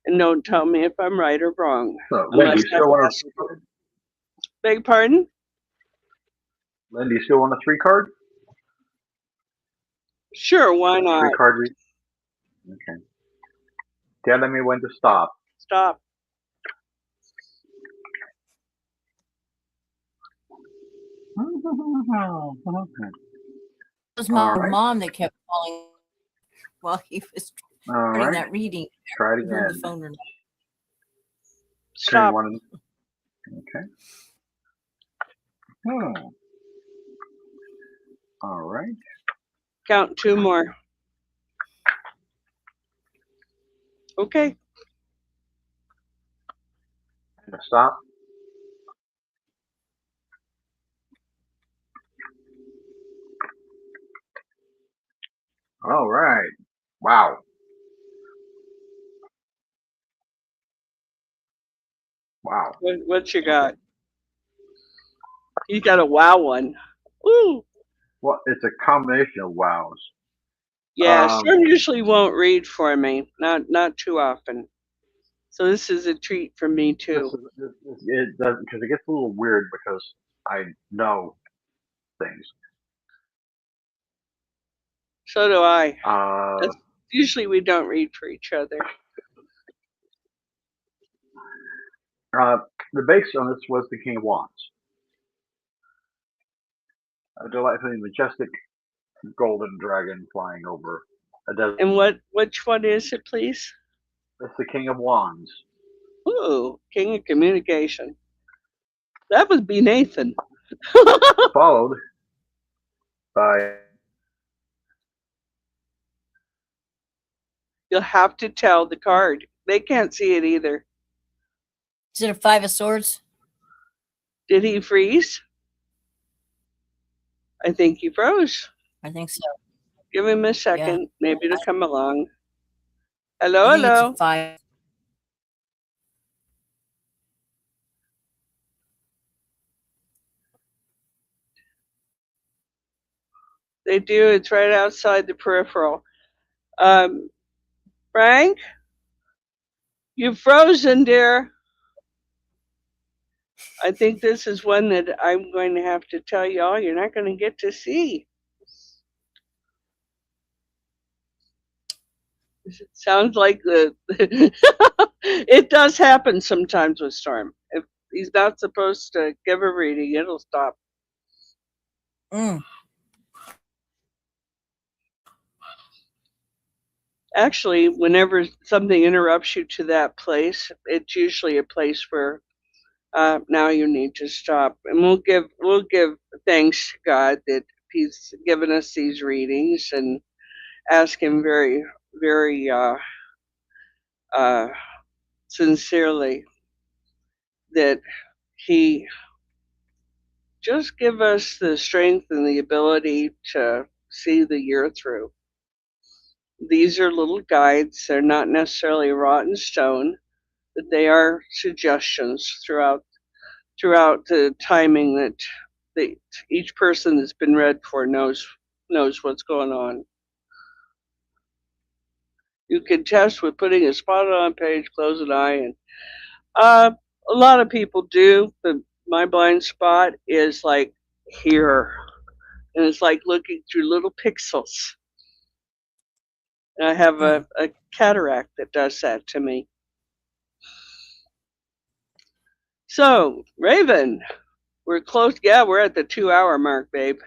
and don't tell me if I'm right or wrong. So, Wendy, you still want to? Beg pardon? Lindy, you still want a 3 card? Sure, why Three not? card read? Okay. Telling me when to stop. Stop. It was All my right. mom that kept calling while he was All starting right. that reading. Try it I heard the again. phone ring. Turn Stop. one. Okay. All right. Count 2 more. Okay. Stop. All right. Wow. Wow. What you got? You got a wow one. Woo. Well, it's a combination of wows. Yeah, Storm usually won't read for me. Not too often. So this is a treat for me too. It does because it gets a little weird because I know things. So do I. Uh, Usually we don't read for each other. uh, the base on this was the King of Wands, a delightfully majestic golden dragon flying over a desert. And which one is it, please? It's the King of Wands. Ooh, King of Communication. That would be Nathan. Followed by You'll have to tell the card. They can't see it either. Is it a 5 of Swords? Did he freeze? I think he froze. I think so. Give him a Yeah. second. Maybe to come along. I Hello, think it's hello. a 5. They do. It's right outside the peripheral. Frank, you've frozen, dear. I think this is one that I'm going to have to tell y'all you're not going to get to see. It sounds like the. It does happen sometimes with Storm. If he's not supposed to give a reading, it'll stop. Actually, whenever something interrupts you to that place, it's usually a place where now you need to stop. And we'll give thanks to God that He's given us these readings, and ask Him very very sincerely that He just give us the strength and the ability to see the year through. These are little guides. They're not necessarily wrought in stone, but they are suggestions throughout the timing that each person that's been read for knows what's going on. You can test with putting a spot on page, close an eye, and a lot of people do. But my blind spot is like here, and it's like looking through little pixels. And I have a cataract that does that to me. So, Raven, we're close. Yeah, we're at the 2-hour mark, babe.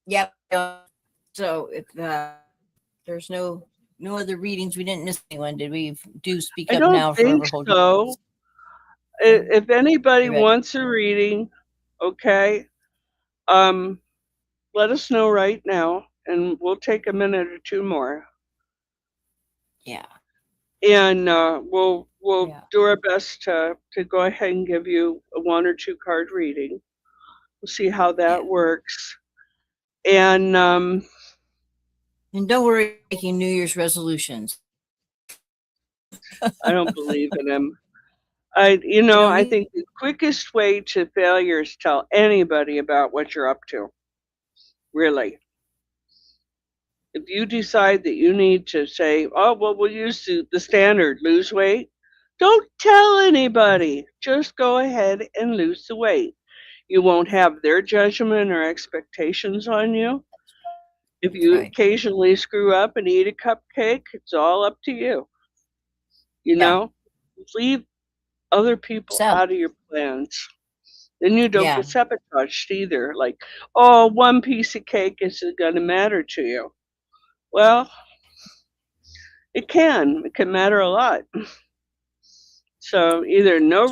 Yep. So if there's no other readings, we didn't miss anyone, did we? Do speak I up don't now, think forever hold so. If anybody wants a reading, okay, let us know right now, and we'll take a minute or two more. Yeah. And we'll do our best to go ahead and give you a 1 or 2 card reading. We'll see how that works. And don't worry, making New Year's resolutions. I don't believe in them. I think the quickest way to failure is tell anybody about what you're up to. Really. If you decide that you need to say, oh, well, we'll use the standard, lose weight, Don't tell anybody. Just go ahead and lose the weight. You won't have their judgment or expectations on you. If That's you right. occasionally screw up and eat a cupcake, it's all up to you. You Yeah. know, leave other people So, out of your plans. Then you don't yeah. get sabotaged either. Like, oh, one piece of cake isn't going to matter to you. Well, it can. It can matter a lot. So either no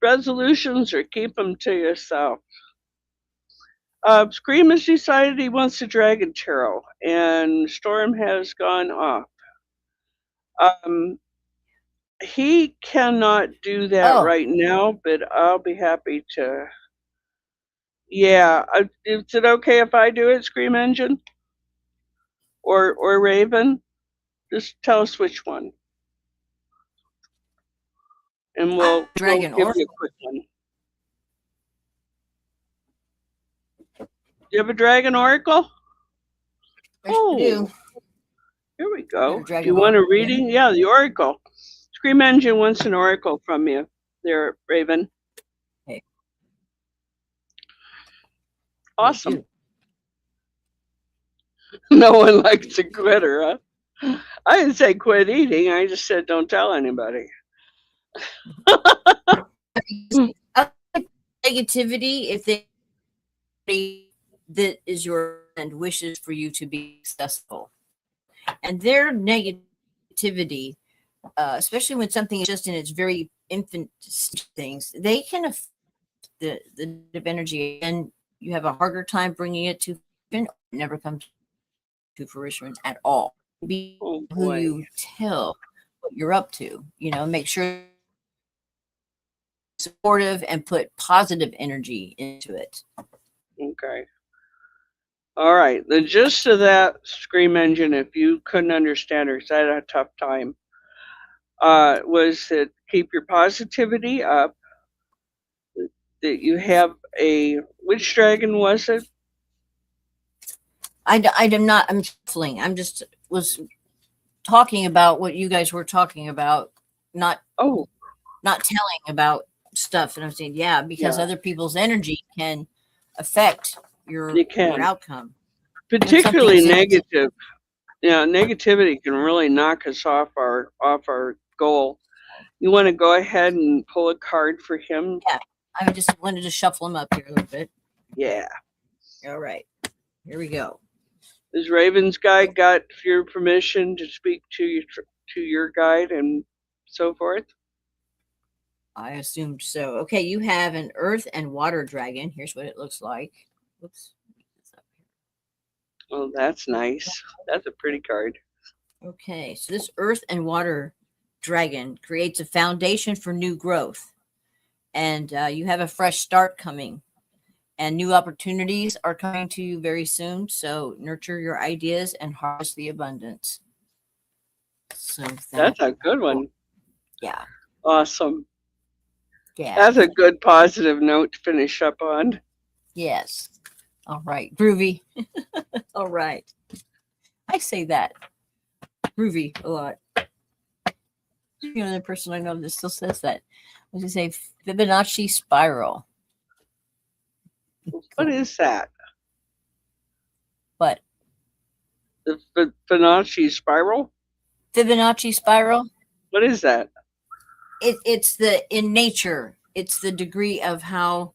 resolutions or keep them to yourself. Scream has decided he wants a dragon tarot, and Storm has gone off. Um, he cannot do that Oh, right now, but I'll be happy to. Yeah, is it okay if I do it, Scream Engine or Raven? Just tell us which one, and we'll Dragon give Oracle. you a quick one. Do you have a Dragon Oracle? I sure Oh, do. here we I got a go. Do Dragon you want Oracle a here. reading? Yeah, the Oracle. Scream Engine wants an Oracle from you, there, Raven. Okay, will Awesome. do. No one likes a quitter, huh? I didn't say quit eating. I just said don't tell anybody. Negativity, if they that is your and wishes for you to be successful, and their negativity, especially when something is just in its very infant things, they can affect the negative energy, and you have a harder time bringing it to fruition. It never comes to fruition at all. Be Oh who boy. you tell what you're up to. Make sure supportive and put positive energy into it. Okay. All right. The gist of that, Scream Engine, if you couldn't understand or 'cause I had a tough time, was that keep your positivity up. That you have a which dragon was it? I'm not. I'm shuffling. I'm just was talking about what you guys were talking about, not Oh, not telling about stuff. And I'm saying, yeah, because yeah, other people's energy can affect you your can. outcome when something Particularly is in. negative. Yeah, negativity can really knock us off our goal. You want to go ahead and pull a card for him? Yeah, I just wanted to shuffle them up here a little bit. Yeah. All right, here we go. Has Raven's guide got your permission to speak to your guide and so forth? I assumed so. Okay, you have an earth and water dragon. Here's what it looks like. Whoops. Oh, that's nice. That's a pretty card. Okay, so this earth and water dragon creates a foundation for new growth, and you have a fresh start coming, and new opportunities are coming to you very soon. So nurture your ideas and harvest the abundance. So That's a good one. yeah, Awesome. yeah, That's a good positive note to finish up on. yes. All right, groovy. All right, I say that groovy a lot. The only person I know that still says that. What does it say? Fibonacci spiral. What is that? What? The Fibonacci spiral? Fibonacci spiral? What is that? It's in nature. It's the degree of how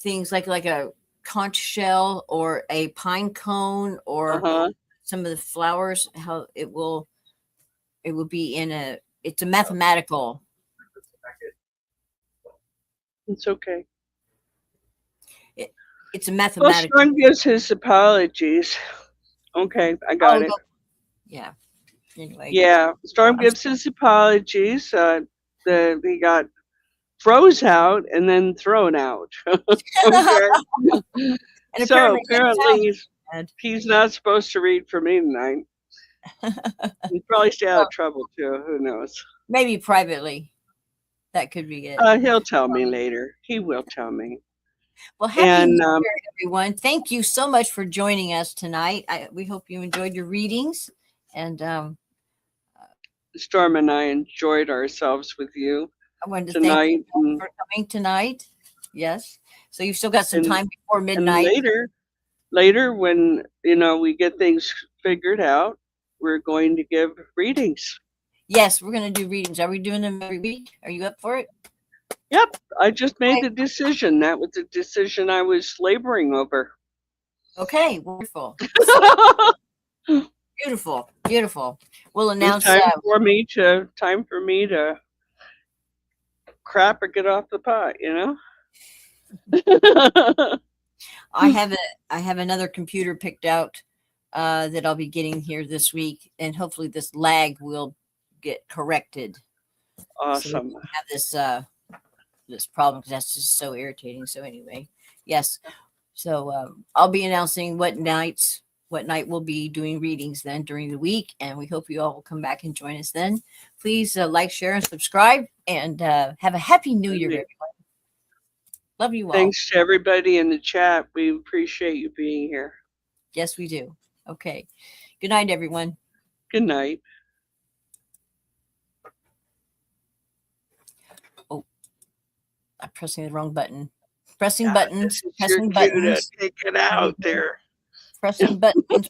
things like a conch shell or a pine cone or Uh-huh. some of the flowers, how it will be it's a mathematical. It's okay. It's a Well, mathematical. Storm gives his apologies. Okay, I got it. Yeah. Anyway. Yeah, Storm gives his apologies. He got froze out and then thrown out. Okay. And So apparently he's not supposed to read for me tonight. He'd probably stay out of trouble too. Who knows? maybe privately. That could be it. He'll tell me later. He will tell me. Well, happy And New Year, everyone. Thank you so much for joining us tonight. We hope you enjoyed your readings. And Storm and I enjoyed ourselves with you I wanted to thank you tonight, and, for coming tonight. Yes. So you've still got some and time before and midnight. later when we get things figured out, we're going to give readings. Yes, we're going to do readings. Are we doing them every week? Are you up for it? Yep, I just made the decision. That was the decision I was laboring over. Okay, wonderful. Beautiful, beautiful. We'll It's announce. time for me to crap or get off the pot. I have another computer picked out that I'll be getting here this week, and hopefully this lag will get corrected. So we Awesome. don't have this problem because that's just so irritating. So anyway, yes. So I'll be announcing what night we'll be doing readings then during the week, and we hope you all will come back and join us then. Please like, share, and subscribe, and have a happy New Year, everyone. Love you all. Thanks to everybody in the chat. We appreciate you being here. Yes, we do. Okay. Good night, everyone. Good night. Oh, I'm pressing the wrong button. Pressing Yeah, buttons. this is Pressing your cue to buttons. take it out there. Pressing buttons.